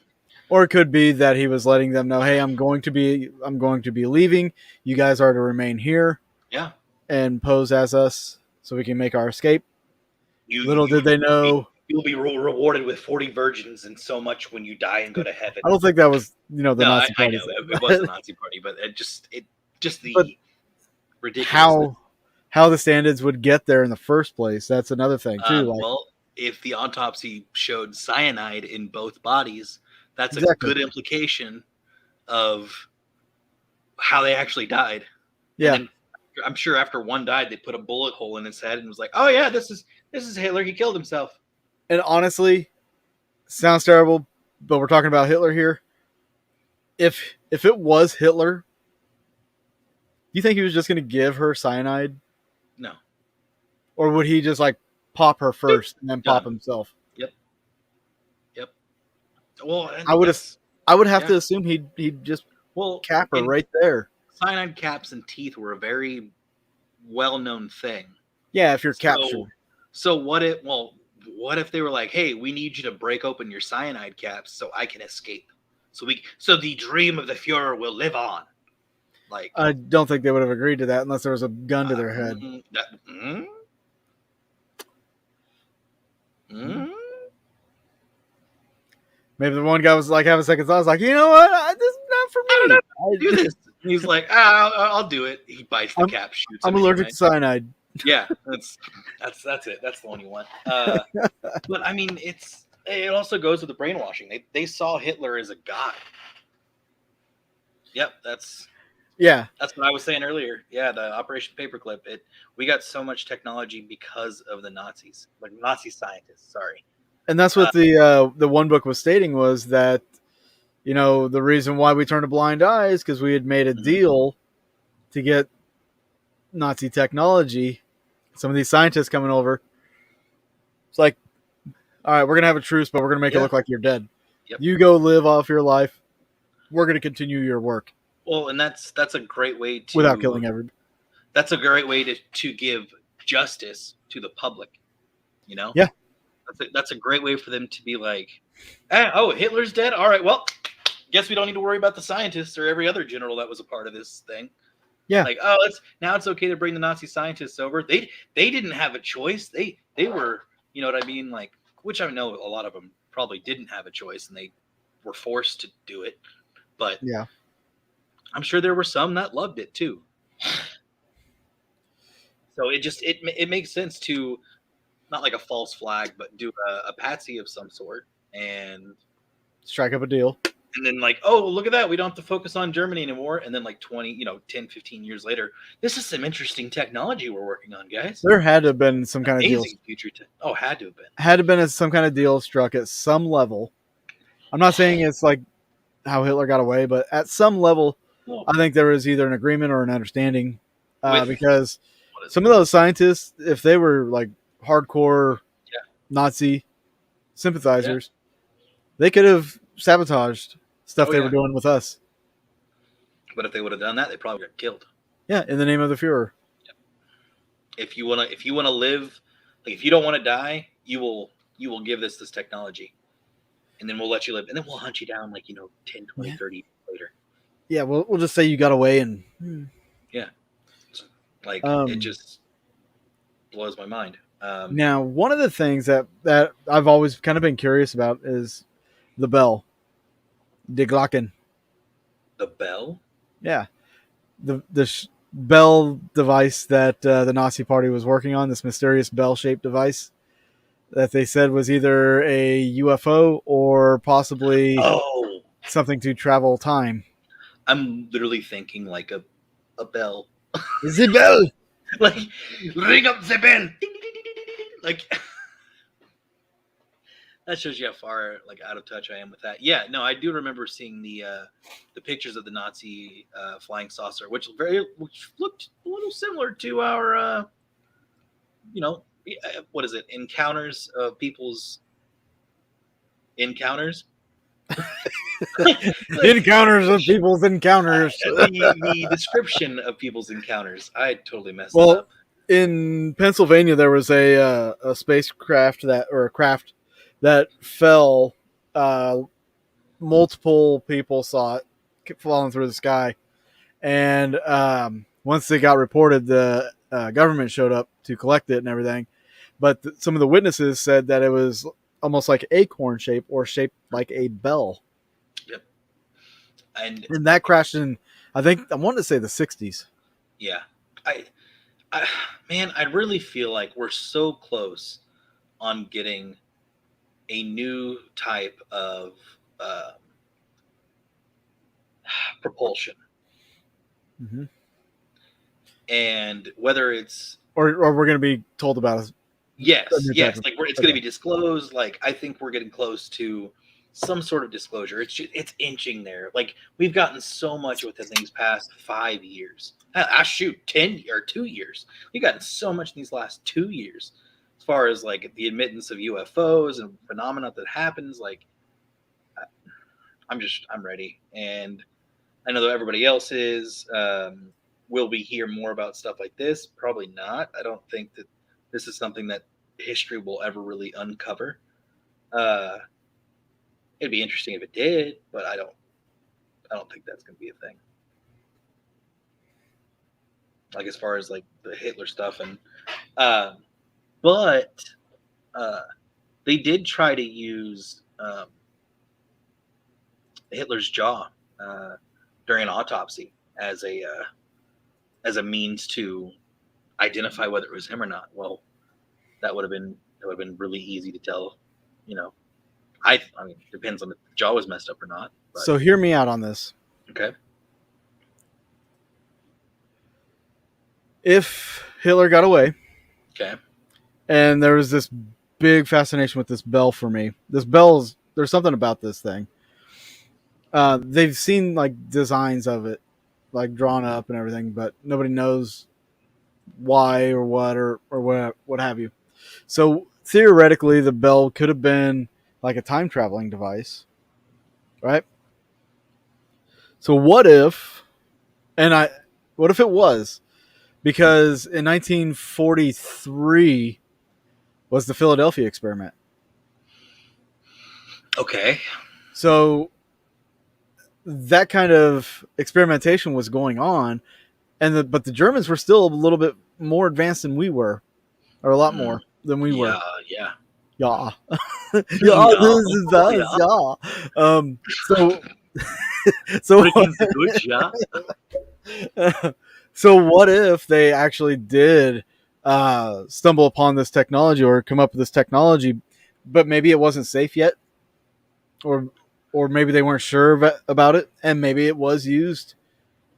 or it could be that he was letting them know, hey, I'm going to be leaving. You guys are to remain here. Yeah. And pose as us so we can make our escape. Little did they know. You'll be rewarded with 40 virgins and so much when you die and go to heaven. I don't think that was, the Nazi party. I know it was the Nazi party, but it just the but ridiculous. How the stand-ins would get there in the first place. That's another thing too. Well, if the autopsy showed cyanide in both bodies, that's a good implication of how they actually died. Yeah. And I'm sure after one died, they put a bullet hole in his head and was like, "Oh yeah, this is Hitler. He killed himself." And honestly, sounds terrible, but we're talking about Hitler here. If it was Hitler, do you think he was just going to give her cyanide? No. Or would he just like pop her first and then pop himself? Yep. Well, I would have to assume he'd just cap her right there. Cyanide caps and teeth were a very well-known thing. Yeah, if you're captured. So what if they were like, "Hey, we need you to break open your cyanide caps so I can escape. So the dream of the Fuhrer will live on." Like, I don't think they would have agreed to that unless there was a gun to their head. Maybe the one guy was like having second thoughts, like, you know what? This is not for me. I'll do this. He's like, I'll do it. He bites the cap, shoots. I'm allergic to cyanide. Yeah, that's it. That's the one you want. But I mean, it also goes with the brainwashing. They saw Hitler as a god. Yep, that's what I was saying earlier. Yeah, the Operation Paperclip. We got so much technology because of the Nazis, like Nazi scientists. Sorry. And that's what the one book was stating, was that, the reason why we turned a blind eye is because we had made a deal to get Nazi technology. Some of these scientists coming over. It's like, all right, we're going to have a truce, but we're going to make it look like you're dead. Yep. You go live off your life. We're going to continue your work. Well, and that's a great way to... Without killing everybody. That's a great way to give justice to the public, Yeah. That's a great way for them to be like, Hitler's dead? All right, well, guess we don't need to worry about the scientists or every other general that was a part of this thing. Yeah. Like, now it's okay to bring the Nazi scientists over. They didn't have a choice. They were, you know what I mean? Like, which I know a lot of them probably didn't have a choice and they were forced to do it. But yeah, I'm sure there were some that loved it too. So it makes sense to, not like a false flag, but do a patsy of some sort and strike up a deal. And then like, oh, look at that. We don't have to focus on Germany anymore. And then like 10, 15 years later, this is some interesting technology we're working on, guys. There had to have been some kind of deal. Had to have been. Had to have been some kind of deal struck at some level. I'm not saying it's like how Hitler got away, but at some level, I think there was either an agreement or an understanding. Because some of those scientists, if they were like hardcore Nazi sympathizers, they could have sabotaged stuff they were doing with us. But if they would have done that, they probably got killed. Yeah, in the name of the Fuhrer. Yep. If you wanna live, like if you don't want to die, you will give this technology. And then we'll let you live. And then we'll hunt you down like, 10, 20, 30 years later. Yeah, we'll just say you got away and yeah. Like it just blows my mind. Now, one of the things that I've always kind of been curious about is the bell. Die Glocken. The bell? Yeah. The bell device that the Nazi Party was working on, this mysterious bell-shaped device that they said was either a UFO or possibly something to travel time. I'm literally thinking like a bell. The bell! Like, ring up the bell! Like, That shows you how far like out of touch I am with that. Yeah, no, I do remember seeing the pictures of the Nazi flying saucer, which looked a little similar to our what is it, encounters of people's encounters. Like, Encounters of people's encounters. the description of people's encounters. I totally messed that Well, up. in Pennsylvania, there was a spacecraft or a craft that fell. Multiple people saw it falling through the sky, and once they got reported, the government showed up to collect it and everything. But some of the witnesses said that it was almost like acorn shape or shaped like a bell. Yep. And that crashed in, I think, I want to say the 60s. Yeah, I, I man, I really feel like we're so close on getting a new type of propulsion, Mm-hmm. and whether it's Or we're going to be told about it. yes, like it's going to be disclosed. Like I think we're getting close to some sort of disclosure. It's inching there. Like we've gotten so much within these past 5 years. Shoot, 10 or 2 years. We've gotten so much in these last 2 years, as far as like the admittance of UFOs and phenomena that happens. Like I'm ready, and I know that everybody else is. Will we hear more about stuff like this? Probably not. I don't think that this is something that history will ever really uncover. It'd be interesting if it did, but I don't think that's going to be a thing. Like as far as like the Hitler stuff, and but they did try to use Hitler's jaw during an autopsy as a means to identify whether it was him or not. Well, that would have been really easy to tell. You know, I mean, it depends on if the jaw was messed up or not. But. So hear me out on this. Okay. If Hitler got away, Okay. and there was this big fascination with this bell for me. This bell's there's something about this thing. They've seen like designs of it, like drawn up and everything, but nobody knows why or what have you. So theoretically, the bell could have been like a time traveling device, right? So what if it was? Because in 1943 was the Philadelphia experiment. Okay. So that kind of experimentation was going on, but the Germans were still a little bit more advanced than we were, or a lot more than we were. Yeah. Yeah. Yeah, this is us. Yeah. So so what if they actually did stumble upon this technology or come up with this technology, but maybe it wasn't safe yet, or maybe they weren't sure about it, and maybe it was used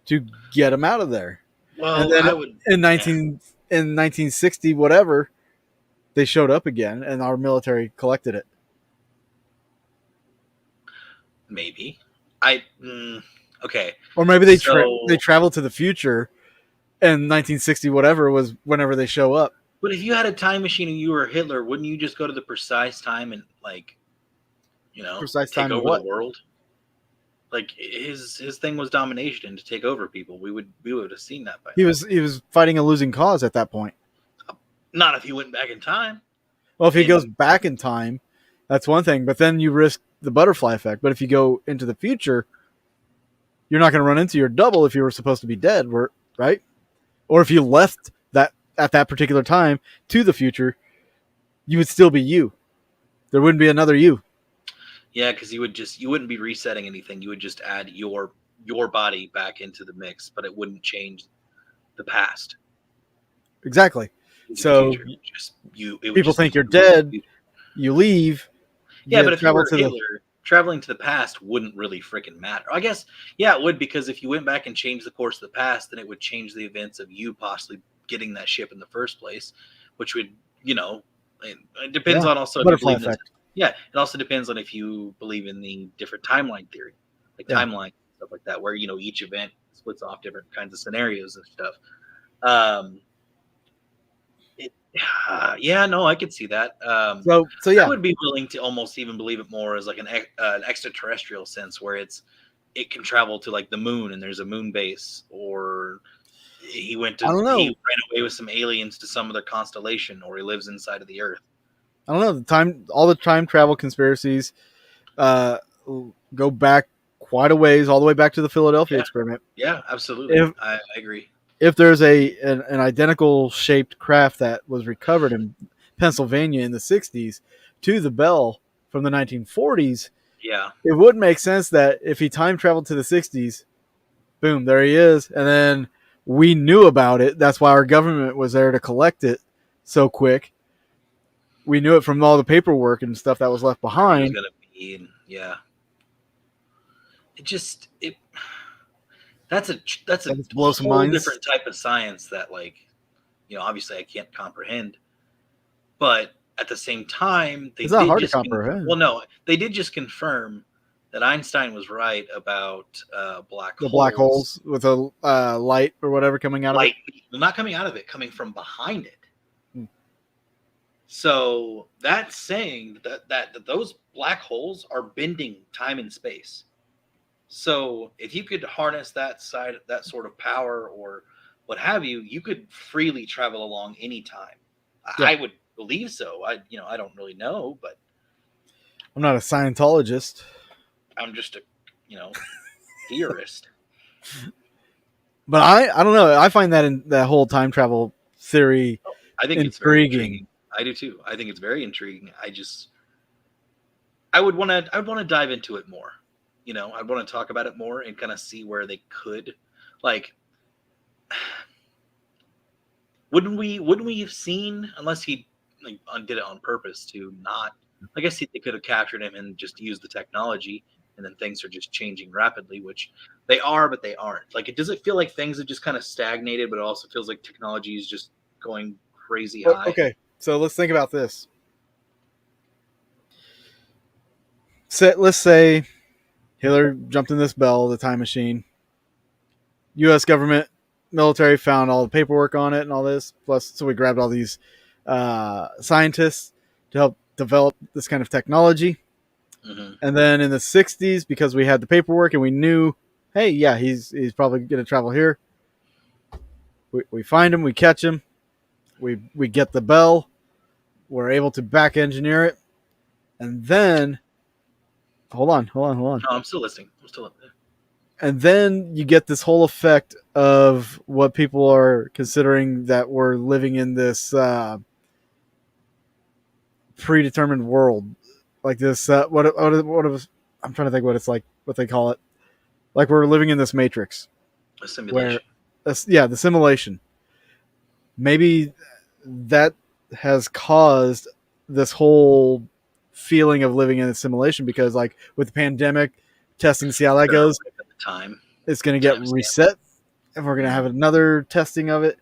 to get them out of there. Well, and then I would in 1960 whatever, they showed up again, and our military collected it. Maybe okay. Or maybe they traveled to the future, and 1960 whatever was whenever they show up. But if you had a time machine and you were Hitler, wouldn't you just go to the precise time and like, take over the world? Like his thing was domination and to take over people. We would have seen that by now. He was fighting a losing cause at that point. Not if he went back in time. Well, if he goes back in time, that's one thing. But then you risk the butterfly effect. But if you go into the future, you're not going to run into your double if you were supposed to be dead, right? Or if you left that at that particular time to the future, you would still be you. There wouldn't be another you. Yeah, because you wouldn't be resetting anything. You would just add your body back into the mix, but it wouldn't change the past. Exactly. So people think you're dead. You leave. Yeah, but if you were Hitler, traveling to the past wouldn't really freaking matter. I guess, yeah, it would, because if you went back and changed the course of the past, then it would change the events of you possibly getting that ship in the first place, which would, it depends on also butterfly effect. Yeah, it also depends on if you believe in the different timeline theory, like Yeah. timeline stuff like that, where each event splits off different kinds of scenarios and stuff. Um, it, yeah, no, I could see that. So I yeah, would be willing to almost even believe it more as like an extraterrestrial sense, where it can travel to like the moon and there's a moon base, or I don't he know. ran away with some aliens to some other constellation, or he lives inside of the Earth. I don't know. All the time travel conspiracies uh, go back quite a ways, all the way back to the Philadelphia Yeah, experiment. yeah, absolutely. If I agree. if there's an identical shaped craft that was recovered in Pennsylvania in the 60s to the Bell from the 1940s, Yeah, it would make sense that if he time traveled to the 60s, boom, there he is. And then we knew about it. That's why our government was there to collect it so quick. We knew it from all the paperwork and stuff that was left where he was behind. gonna be, and yeah, it that's a That just blows some whole minds. different type of science that obviously I can't comprehend. But at the same time, It's not hard to comprehend. they did just confirm that Einstein was right about black The black holes, holes with a light or whatever coming out of it. light not coming out of it, coming from behind it. Hmm. So that's saying that those black holes are bending time and space. So if you could harness that sort of power or what have you, you could freely travel along any time. Yeah, I would believe so. I don't really know, but I'm not a Scientologist, I'm just a you know theorist. but I don't know. I find that whole time travel theory I think it's very intriguing. intriguing. I do too. I think it's very intriguing. I would want to dive into it more. I want to talk about it more and kind of see where they could, like, wouldn't we have seen, unless he like did it on purpose to not. I guess they could have captured him and just used the technology, and then things are just changing rapidly, which they are, but they aren't. Like, it doesn't feel like things have just kind of stagnated, but it also feels like technology is just going crazy high. Okay, so let's think about this. Let's say Hitler jumped in this Bell, the time machine. U.S. government military found all the paperwork on it and all this. Plus, so we grabbed all these scientists to help develop this kind of technology. Hmm. And then in the 60s, because we had the paperwork and we knew, hey, yeah, he's probably going to travel here. We find him, we catch him, we get the Bell, we're able to back engineer it, and then hold on. No, I'm still listening. I'm still listening. And then you get this whole effect of what people are considering that we're living in this predetermined world, like this. I'm trying to think what it's like, what they call it. Like we're living in this matrix A where, simulation. yeah, the simulation. Maybe that has caused this whole feeling of living in a simulation because, like, with the pandemic, testing to see how that Sure, goes, right at the time. it's going to get Timestamp. reset, and we're going to have another testing of it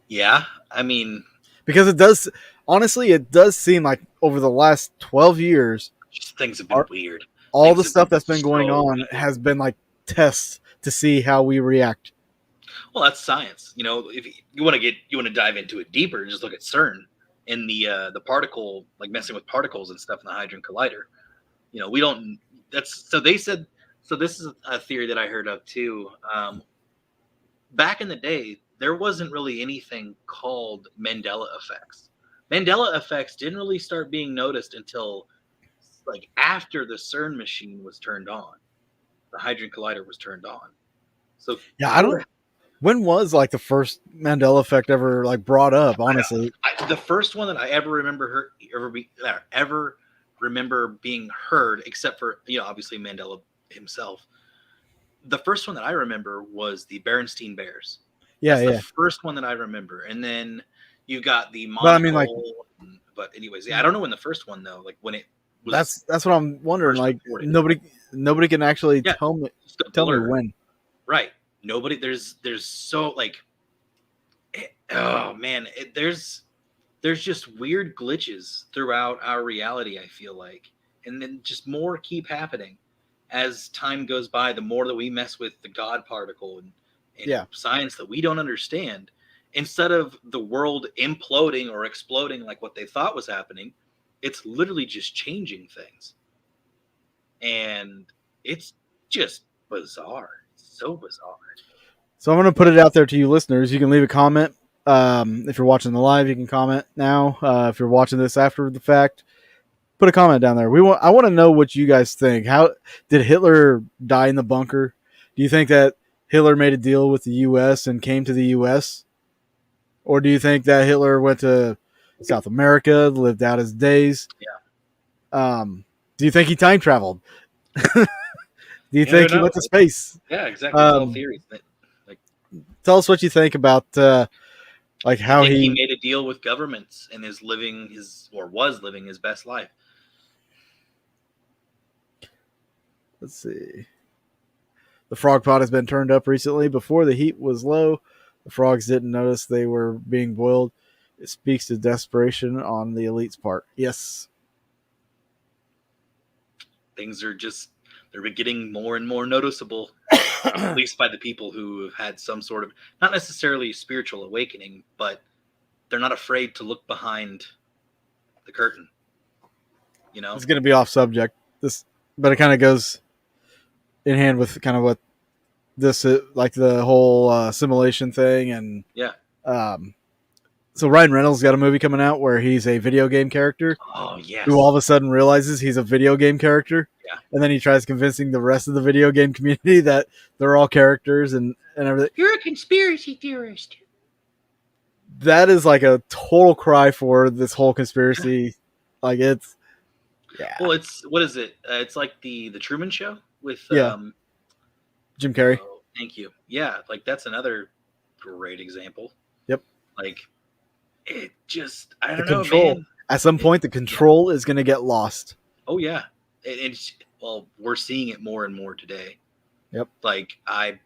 Yeah, I mean, because it does. Honestly, it does seem like over the last 12 years, just things have been our, weird. all Things the have stuff been that's been going so on weird. has been like tests to see how we react. Well, that's science. If you want to dive into it deeper, just look at CERN and the particle, like messing with particles and stuff in the Hadron Collider. We don't. That's so they said. So this is a theory that I heard of too. Back in the day, there wasn't really anything called Mandela effects. Mandela effects didn't really start being noticed until like after the CERN machine was turned on, the Hadron Collider was turned on. So Yeah, I you don't. were When was like the first Mandela effect ever like brought up? Honestly, the first one that I ever remember ever remember being heard, except for obviously Mandela himself. The first one that I remember was the Berenstein Bears. yeah, That's the yeah. first one that I remember, and then you got the But I mean, like, monocle. But anyways, yeah, I don't know when the first one though, like when it was that's what I'm wondering. first Like, reported. nobody can actually Yeah, just a tell me blur. when. Right. Nobody. There's so like. Oh man, there's there's just weird glitches throughout our reality, I feel like. And then just more keep happening as time goes by. The more that we mess with the God particle and Yeah. science that we don't understand, instead of the world imploding or exploding like what they thought was happening, it's literally just changing things. And it's just bizarre. It's so bizarre. So I'm going to put it out there to you listeners. You can leave a comment. If you're watching the live, you can comment now. If you're watching this after the fact, put a comment down there. I want to know what you guys think. How did Hitler die in the bunker? Do you think that Hitler made a deal with the U.S. and came to the U.S., or do you think that Hitler went to South America, lived out his days? Do you think he time traveled? Do you Yeah, I don't think he know. went to space? Yeah, exactly. It's all Um, theories. Like, Tell us what you think about like I how think he he. made a deal with governments and is living his or was living his best life. Let's see. The frog pot has been turned up recently. Before the heat was low, the frogs didn't notice they were being boiled. It speaks to desperation on the elite's part. Yes. Things are just they're getting more and more noticeable, at least by the people who have had some sort of not necessarily spiritual awakening, but they're not afraid to look behind the curtain. You know? It's going to be off subject. But it kind of goes in hand with kind of what this like the whole simulation thing and Yeah. um, so Ryan Reynolds got a movie coming out where he's a video game character Oh who all yes. of a sudden realizes he's a video game character. Yeah. And then he tries convincing the rest of the video game community that they're all characters and everything. You're a conspiracy theorist. That is like a total cry for this whole conspiracy. Like it's, yeah. Well, it's what is it? It's like the Truman Show with Yeah. Jim Carrey. oh, thank you. Yeah, like that's another great example. Yep. Like it just I The don't know, control. man. At some point, the control is going to get lost. Oh yeah, it's well, we're seeing it more and more today. Yep. Like I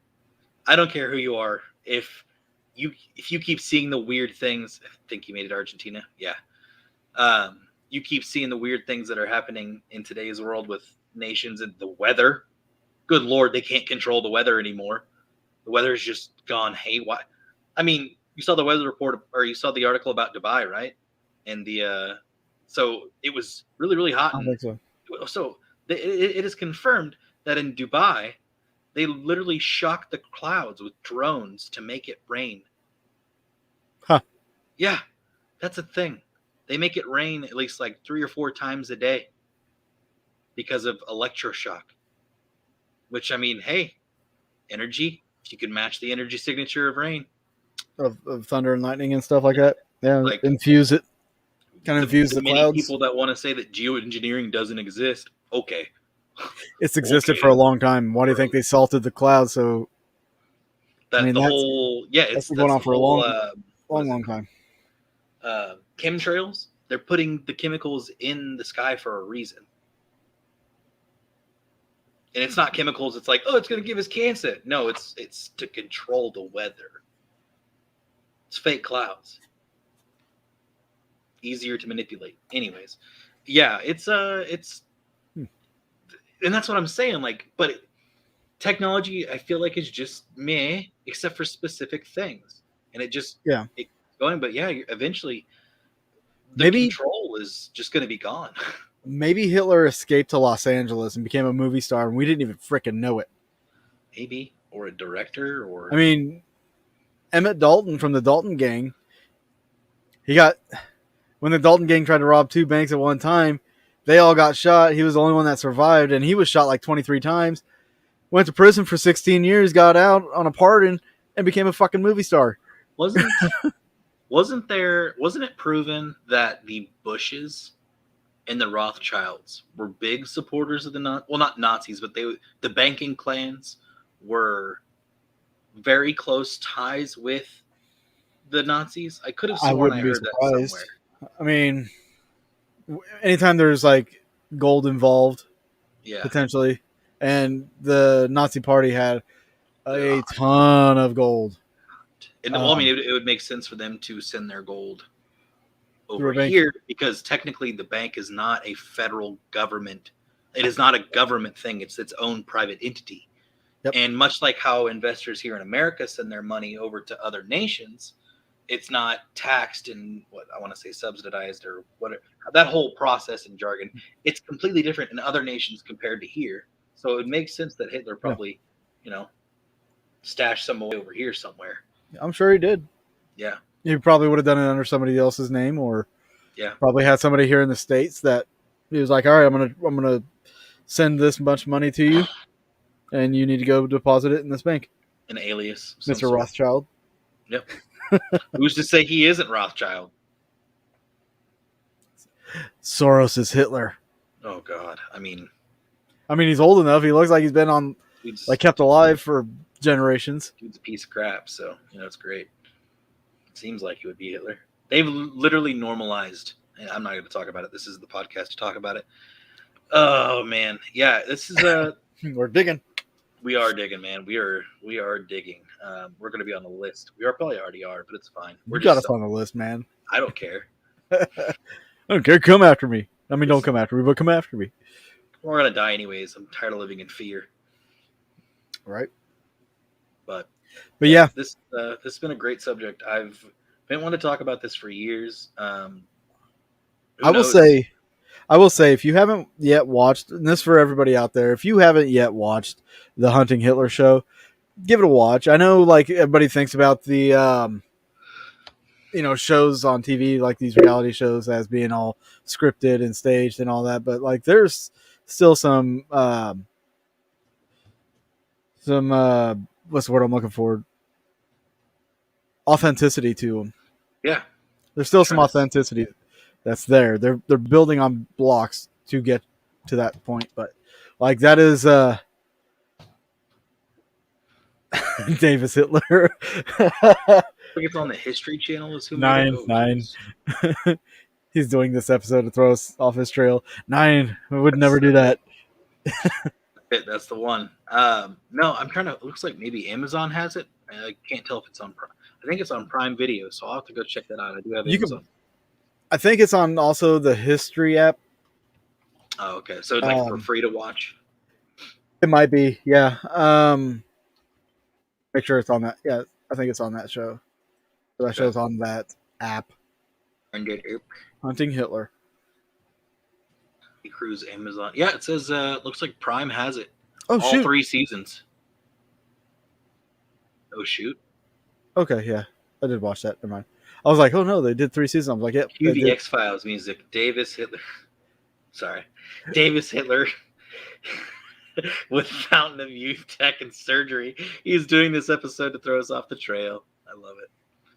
don't care who you are. If you keep seeing the weird things, I think you made it Argentina. Yeah. You keep seeing the weird things that are happening in today's world with nations and the weather. Good Lord, they can't control the weather anymore. The weather's just gone haywire. I mean, you saw the weather report or you saw the article about Dubai, right? And the so it was really really hot. I don't think so. So it is confirmed that in Dubai they literally shock the clouds with drones to make it rain. Huh. Yeah, that's a thing. They make it rain at least like 3 or 4 times a day because of electroshock. Which I mean, hey, energy. If you can match the energy signature of rain, Of thunder and lightning and stuff like that. Yeah, like infuse it. Kind of infuse the many clouds. people that want to say that geoengineering doesn't exist. Okay, It's existed okay. for a long time. Why do you think they salted the clouds? So That I mean, the that's whole yeah, that's it's been going on the for a whole long time. Chemtrails. They're putting the chemicals in the sky for a reason. And it's not chemicals. It's like, oh, it's going to give us cancer. No, it's to control the weather. It's fake clouds. Easier to manipulate. Anyways, yeah, it's and that's what I'm saying. Like, but technology, I feel like is just meh, except for specific things, and it's going. But yeah, eventually, the Maybe control is just going to be gone. maybe Hitler escaped to Los Angeles and became a movie star, and we didn't even freaking know it. Maybe, or a director, or I mean, Emmett Dalton from the Dalton Gang. He got when the Dalton Gang tried to rob 2 banks at one time. They all got shot. He was the only one that survived, and he was shot like 23 times. Went to prison for 16 years, got out on a pardon, and became a fucking movie star. wasn't it proven that the Bushes and the Rothschilds were big supporters of the not Nazis, but the banking clans were very close ties with the Nazis? I could have I sworn I wouldn't be heard that surprised. somewhere. I mean, anytime there's like gold involved, Yeah. potentially, and the Nazi Party had a ton of gold. And well, I mean, it would make sense for them to send their gold over here because technically the bank is not a federal government. It is not a government thing. It's its own private entity. Yep. And much like how investors here in America send their money over to other nations, it's not taxed and what I want to say subsidized or whatever. That whole process and jargon, it's completely different in other nations compared to here. So it makes sense that Hitler probably, stashed some away over here somewhere. I'm sure he did. Yeah. He probably would have done it under somebody else's name, or probably had somebody here in the States that he was like, all right, I'm gonna send this much money to you, and you need to go deposit it in this bank. An alias, Mr. Rothschild. Yep. Who's to say he isn't Rothschild? Soros is Hitler. Oh God, I mean, he's old enough. He looks like he's been on, kept alive for generations. Dude's a piece of crap. So it's great. Seems like he would be Hitler. They've literally normalized, and I'm not going to talk about it. This is the podcast to talk about it. Oh man, yeah, this is we're digging. We are digging, man. We are digging. We're going to be on the list. We probably already are, but it's fine. You got us on the list, man. I don't care. I don't care. Come after me. Don't come after me, but come after me. We're going to die anyways. I'm tired of living in fear. Right. But yeah, this has been a great subject. I've been wanting to talk about this for years. I will say, if you haven't yet watched, and this for everybody out there, if you haven't yet watched the Hunting Hitler show, give it a watch. I know, like, everybody thinks about the, shows on TV, like these reality shows, as being all scripted and staged and all that, but like, there's still some what's the word I'm looking for? Authenticity to them. Yeah, there's still some authenticity that's there. They're building on blocks to get to that point, but like that is Davis Hitler. I think it's on the History Channel. Is who 9. He's doing this episode to throw us off his trail. 9. I would never do that. That's the one. No, I'm trying to. It looks like maybe Amazon has it. I can't tell if it's on Prime. I think it's on Prime Video, so I'll have to go check that out. I do have Amazon. I think it's on also the History app. Oh, okay. So it's like for free to watch. It might be, yeah. Make sure it's on that. Yeah, I think it's on that show. So that show's on that app. Hunting Hitler. Cruise Amazon. Yeah, it says looks like Prime has it. Oh, all shoot. 3 seasons. Oh shoot. Okay, yeah. I did watch that. Never mind. I was like, oh no, they did 3 seasons. I was like, yep. Cue the X-Files music. Davis Hitler. Davis Hitler with Fountain of Youth Tech and Surgery. He's doing this episode to throw us off the trail. I love it.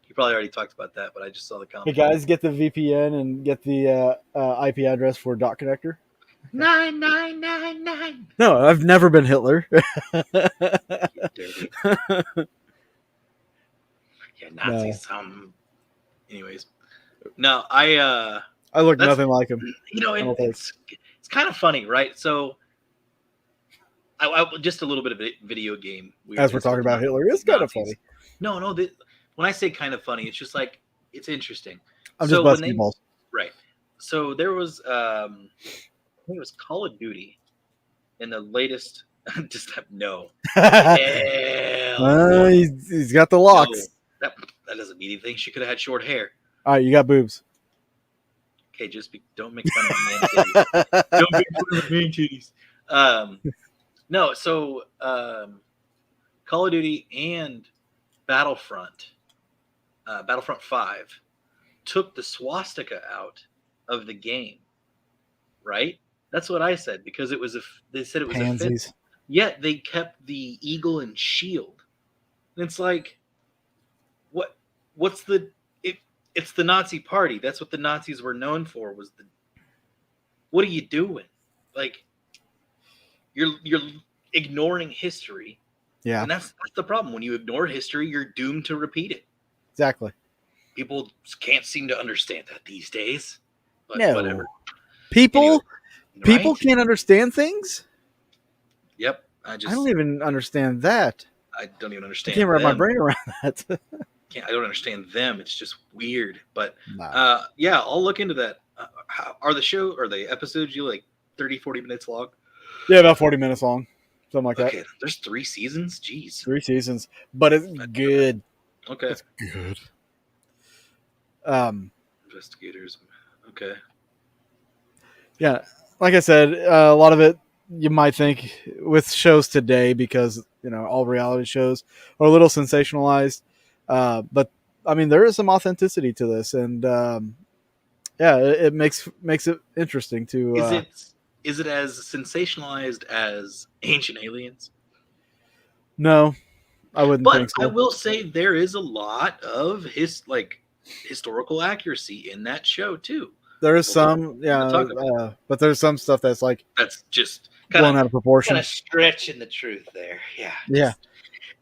You probably already talked about that, but I just saw the comment. Hey guys, get the VPN and get the IP address for dot connector. 9999. No, I've never been Hitler. Dirty. Yeah, Nazis. No. Anyways, no, I look nothing like him. It's kind of funny, right? So, I just a little bit of a video game. As we're talking about Hitler, it's kind of funny. No. When I say kind of funny, it's just like it's interesting. I'm just busting balls. Right. So there was, I think it was Call of Duty in the latest. Just no. He's got the locks. No, that doesn't mean anything. She could have had short hair. All right, you got boobs. Okay, don't make fun of man titties. Don't make fun of man titties. No, so Call of Duty and Battlefront 5 took the swastika out of the game, right? That's what I said because it was they said it was offensive. Yet they kept the eagle and shield. And it's like, what's the? It's the Nazi party. That's what the Nazis were known for. What are you doing? Like, you're ignoring history. Yeah, and that's the problem. When you ignore history, you're doomed to repeat it. Exactly. People can't seem to understand that these days. But no. Whatever. People can't understand things? Yep. I don't even understand that. I don't even understand. I can't wrap my brain around that. I don't understand them. It's just weird. But No. yeah, I'll look into that. Are the episodes you like 30, 40 minutes long? Yeah, about 40 minutes long, something like that. Okay, there's 3 seasons. Jeez. 3 seasons, but it's good. Okay. It's good. Um, Investigators. Okay. yeah, like I said, a lot of it you might think with shows today because all reality shows are a little sensationalized, but I mean there is some authenticity to this, and yeah, it makes it interesting to. Is it is it as sensationalized as Ancient Aliens? No, I wouldn't But think I so. will say there is a lot of historical accuracy in that show too. There is We'll some, yeah, talk about but there's some stuff that's like that's just blown out of kind proportion. of stretching the truth there. Yeah, Yeah, just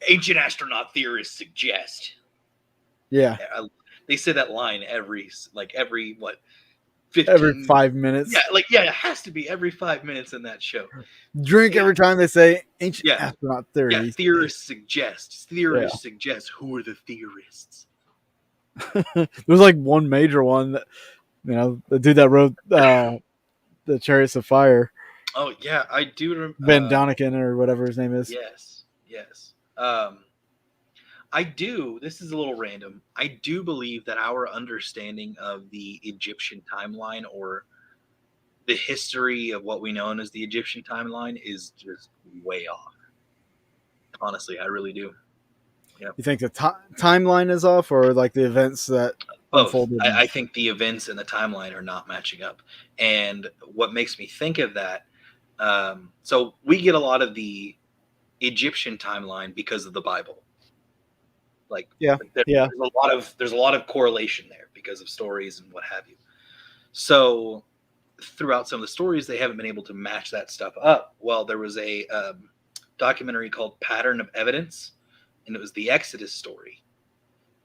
ancient astronaut theorists suggest. yeah. They say that line every what Every 15. 5 minutes, Yeah, it has to be every 5 minutes in that show. drink Yeah, every time they say ancient yeah, astronaut yeah. theories. Theorists suggest. Yeah, Theorists suggest. Who are the theorists? there's like one major one that the dude that wrote the Chariots of Fire, Oh yeah, I do. Ben Donikin or whatever his name is. Yes, yes. I do. This is a little random. I do believe that our understanding of the Egyptian timeline or the history of what we know as the Egyptian timeline is just way off. Honestly, I really do. Yeah, You think the timeline is off, or like the events that both. unfolded? I think the events and the timeline are not matching up. And what makes me think of that? So we get a lot of the Egyptian timeline because of the Bible. Like, Yeah, there's yeah. a lot of correlation there because of stories and what have you. So throughout some of the stories, they haven't been able to match that stuff up. Well, there was a documentary called Pattern of Evidence, and it was the Exodus story.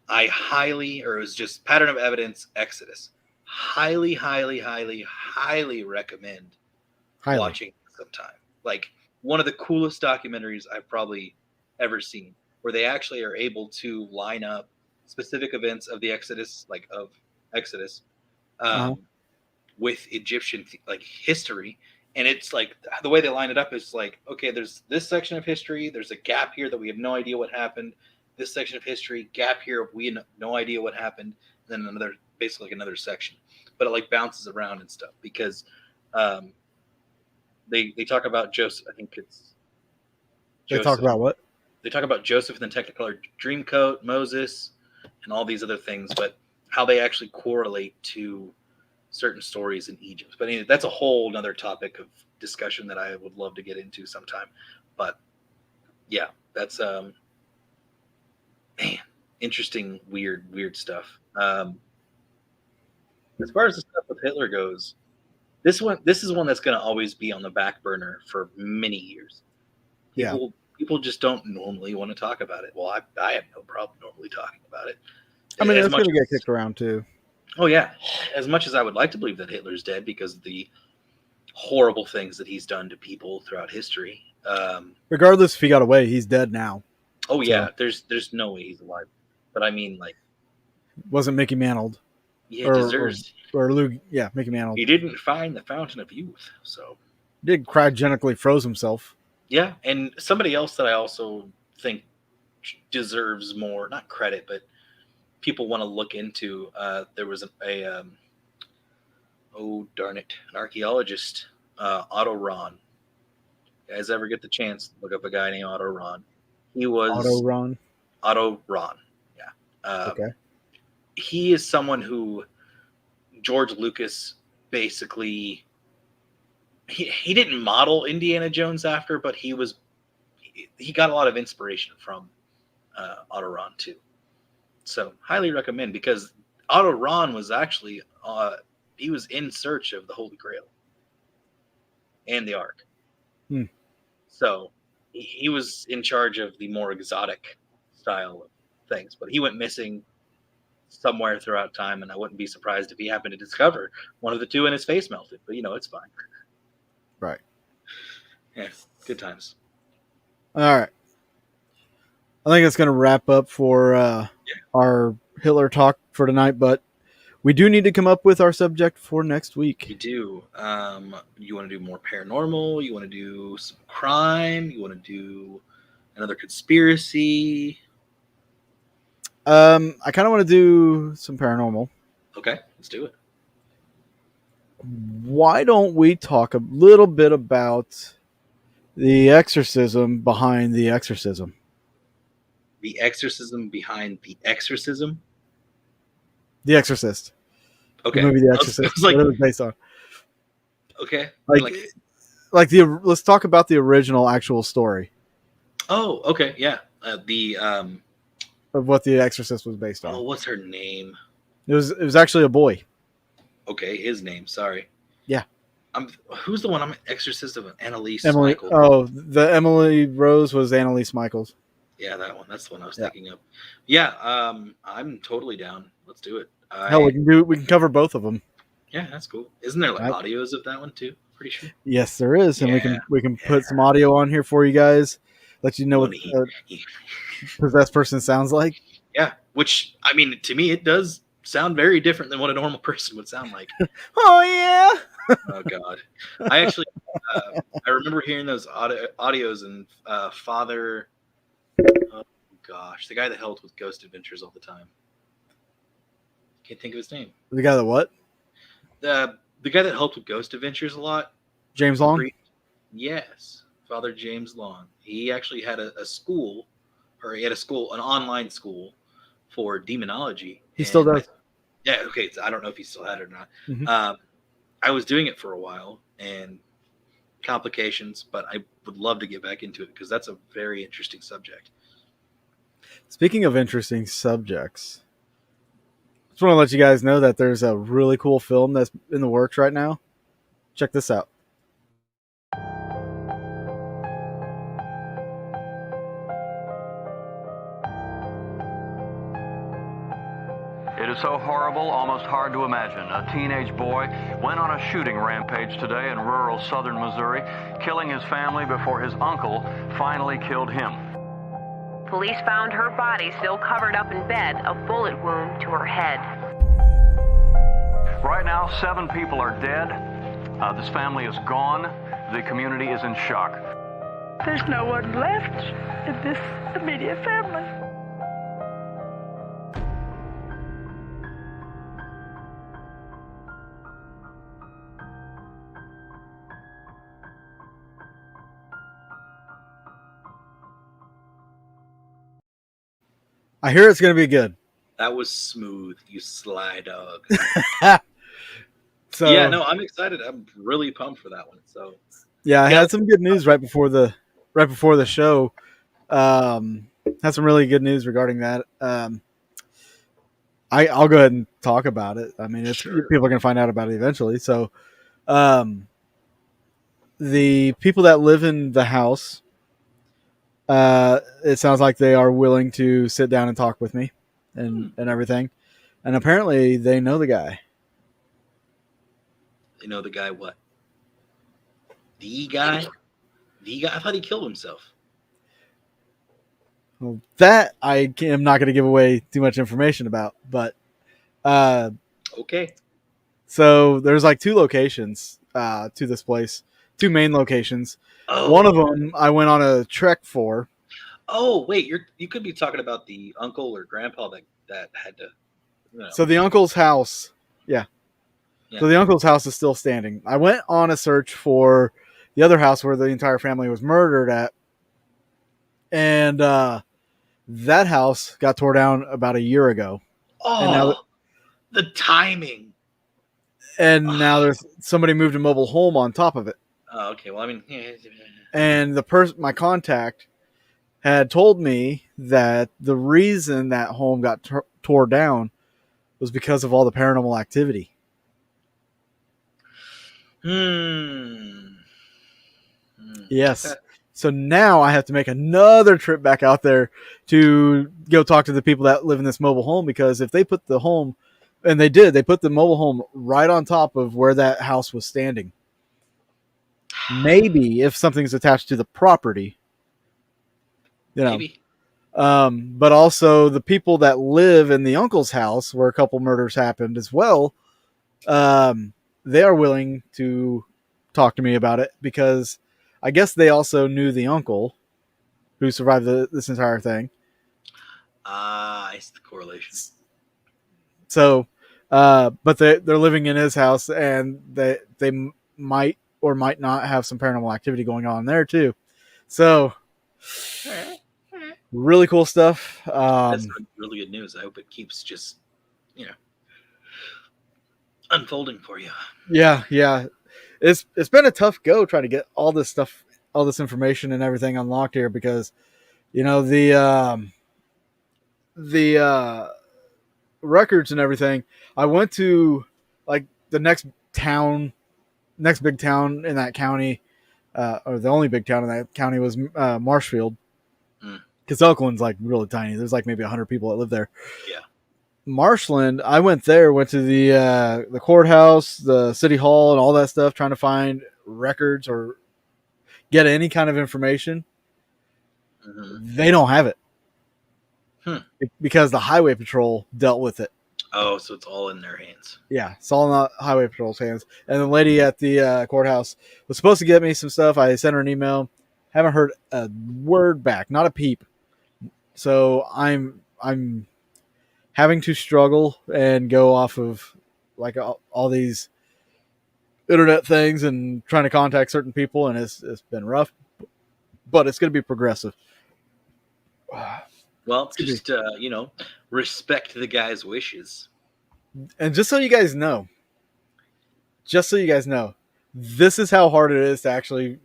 Or it was just Pattern of Evidence Exodus. Highly, highly, highly, highly recommend Highly. watching sometime. Like one of the coolest documentaries I've probably ever seen, where they actually are able to line up specific events of the Exodus, Uh-huh. um, with Egyptian like history. And it's like the way they line it up is like, okay, there's this section of history, there's a gap here that we have no idea what happened. This section of history, gap here, we have no idea what happened. Then basically like another section, but it like bounces around and stuff because um, they talk about Joseph. I think it's They talk Joseph. about what? They talk about Joseph and the Technicolor Dreamcoat, Moses, and all these other things, but how they actually correlate to certain stories in Egypt. But anyway, that's a whole other topic of discussion that I would love to get into sometime. But yeah, that's man, interesting, weird stuff. As far as the stuff with Hitler goes, this is one that's going to always be on the back burner for many years. Yeah. People just don't normally want to talk about it. Well, I have no problem normally talking about it. I mean, As it's much going to get as, kicked around too. oh yeah, as much as I would like to believe that Hitler's dead because of the horrible things that he's done to people throughout history. Regardless if he got away, he's dead now. Oh So yeah, there's no way he's alive. But I mean, like, wasn't Mickey Mantled yeah, or deserves. or Luke? Yeah, Mickey Mantled. He didn't find the fountain of youth, so Did cryogenically froze himself. yeah. And somebody else that I also think deserves more, not credit, but people want to look into. There was oh darn it, an archaeologist, Otto Rahn. You guys ever get the chance, look up a guy named Otto Rahn. He Auto was run. Otto Rahn. Yeah. Okay. He is someone who George Lucas basically he didn't model Indiana Jones after, but he got a lot of inspiration from Otto Rahn too. So highly recommend because Otto Rahn was actually he was in search of the Holy Grail and the Ark. Hmm. So he was in charge of the more exotic style of things, but he went missing somewhere throughout time, and I wouldn't be surprised if he happened to discover one of the two and his face melted. But it's fine. Right. Yeah, good times. All right. I think it's going to wrap up for Yeah, our Hitler talk for tonight, but we do need to come up with our subject for next we week. do. You want to do more paranormal? You want to do some crime? You want to do another conspiracy? I kind of want to do some paranormal. Okay, let's do it. Why don't we talk a little bit about the exorcism behind the exorcism? The exorcism behind the exorcism. The Exorcist, the Okay, movie The I Exorcist, was like, what it was based on. okay, Like, like, let's talk about the original actual story oh, okay, yeah. The of what The Exorcist was based on. oh, what's her name? It was actually a boy. Okay, his name. Sorry. Yeah, I'm who's the one? I'm Exorcist of Annalise Emily. Michael. Oh, the Emily Rose was Annalise Michaels. Yeah, that one. That's the one I was Yeah. thinking of. Yeah, I'm totally down. Let's do it. Hell, we can cover both of them. Yeah, that's cool. Isn't there like Right? audios of that one too? Pretty sure. Yes, there is, and Yeah, we can yeah. put some audio on here for you guys. Let you know Well, what a possessed person sounds like. yeah. Which I mean, to me, it does sound very different than what a normal person would sound like. Oh yeah. Oh God, I actually, I remember hearing those audios and Father. Oh gosh, the guy that helped with Ghost Adventures all the time. Can't think of his name. The guy that what? The guy that helped with Ghost Adventures a lot. James Long. Yes, Father James Long. He actually had a school, or he had a school, an online school for demonology. He still does. Yeah, okay. So I don't know if he still had it or not. Mhm. I was doing it for a while and complications, but I would love to get back into it because that's a very interesting subject. Speaking of interesting subjects, just want to let you guys know that there's a really cool film that's in the works right now. Check this out. It is so horrible, almost hard to imagine. A teenage boy went on a shooting rampage today in rural southern Missouri, killing his family before his uncle finally killed him. Police found her body still covered up in bed, a bullet wound to her head. Right now, 7 people are dead. This family is gone. The community is in shock. There's no one left in this immediate family. I hear it's going to be good. That was smooth, you sly dog. So Yeah, no, I'm excited. I'm really pumped for that one. So yeah, I Yeah. had some good news right before the show. Had some really good news regarding that. I'll go ahead and talk about it. I mean, Sure. people are going to find out about it eventually. So, the people that live in the house, it sounds like they are willing to sit down and talk with me, and everything. And apparently, they know the guy. You know the guy what? The guy? The guy? I thought he killed himself. Well, that I am not going to give away too much information about, but Okay. so there's like 2 locations to this place, 2 main locations. Oh. One of them I went on a trek for. Oh, wait, you could be talking about the uncle or grandpa that had to. So the uncle's house, yeah. So the uncle's house is still standing. I went on a search for the other house where the entire family was murdered at, and that house got tore down about a year ago. Oh, And now the timing. And now there's somebody moved a mobile home on top of it. Oh, okay. Well, I mean, And my contact had told me that the reason that home got tore down was because of all the paranormal activity. Yes. So now I have to make another trip back out there to go talk to the people that live in this mobile home, because if they put the home, and they did, they put the mobile home right on top of where that house was standing. Maybe if something's attached to the property, Maybe. But also the people that live in the uncle's house where a couple murders happened as well. They are willing to talk to me about it because I guess they also knew the uncle who survived this entire thing. I see the correlation. So, but they're living in his house, and they might or might not have some paranormal activity going on there too. So, really cool stuff. That's really good news. I hope it keeps just, unfolding for you. Yeah. It's been a tough go trying to get all this stuff, all this information and everything unlocked here because, the records and everything. I went to like the next big town in that county, or the only big town in that county was Marshfield, because Elkland's like really tiny. There's like maybe 100 people that live there. Yeah. Marshland, I went there, went to the courthouse, the city hall, and all that stuff, trying to find records or get any kind of information. Mm-hmm. They don't have it because the highway patrol dealt with it. Oh, so it's all in their hands. Yeah, it's all in the highway patrol's hands. And the lady at the courthouse was supposed to get me some stuff. I sent her an email. Haven't heard a word back, not a peep. So I'm having to struggle and go off of like all these internet things and trying to contact certain people, and it's been rough, but it's going to be progressive. Well, just respect the guy's wishes. And just so you guys know, this is how hard it is to actually,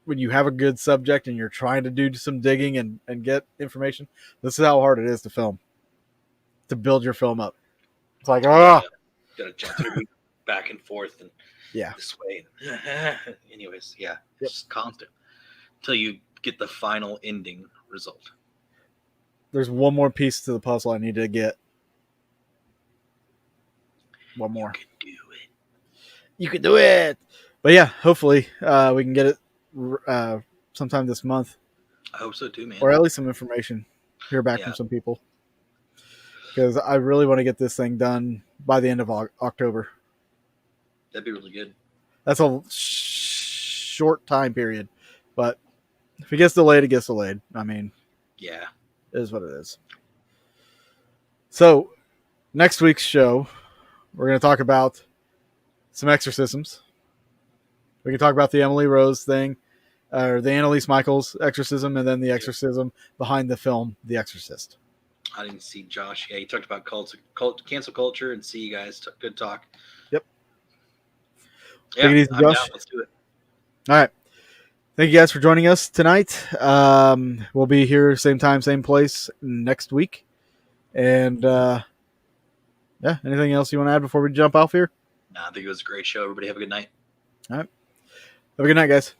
when you have a good subject and you're trying to do some digging and get information, this is how hard it is to film, to build your film up. It's like, gotta jump through back and forth and this way. Anyways, just constant until you get the final ending result. There's one more piece to the puzzle I need to get. One more. You can do it. But yeah, hopefully we can get it sometime this month. I hope so too, man. Or at least some information. Hear back from some people. Because I really want to get this thing done by the end of October. That'd be really good. That's a short time period. But if it gets delayed, it gets delayed. I mean, it is what it is. So, next week's show, we're going to talk about some exorcisms. We can talk about the Emily Rose thing, or the Annalise Michaels exorcism, and then the exorcism behind the film The Exorcist. I didn't see Josh. Yeah, he talked about cancel culture, and see you guys. Good talk. Yep. Yeah, take it easy, Josh. Down. Let's do it. All right. Thank you guys for joining us tonight. We'll be here same time, same place next week. And anything else you want to add before we jump off here? I think it was a great show. Everybody have a good night. All right. Have a good night, guys.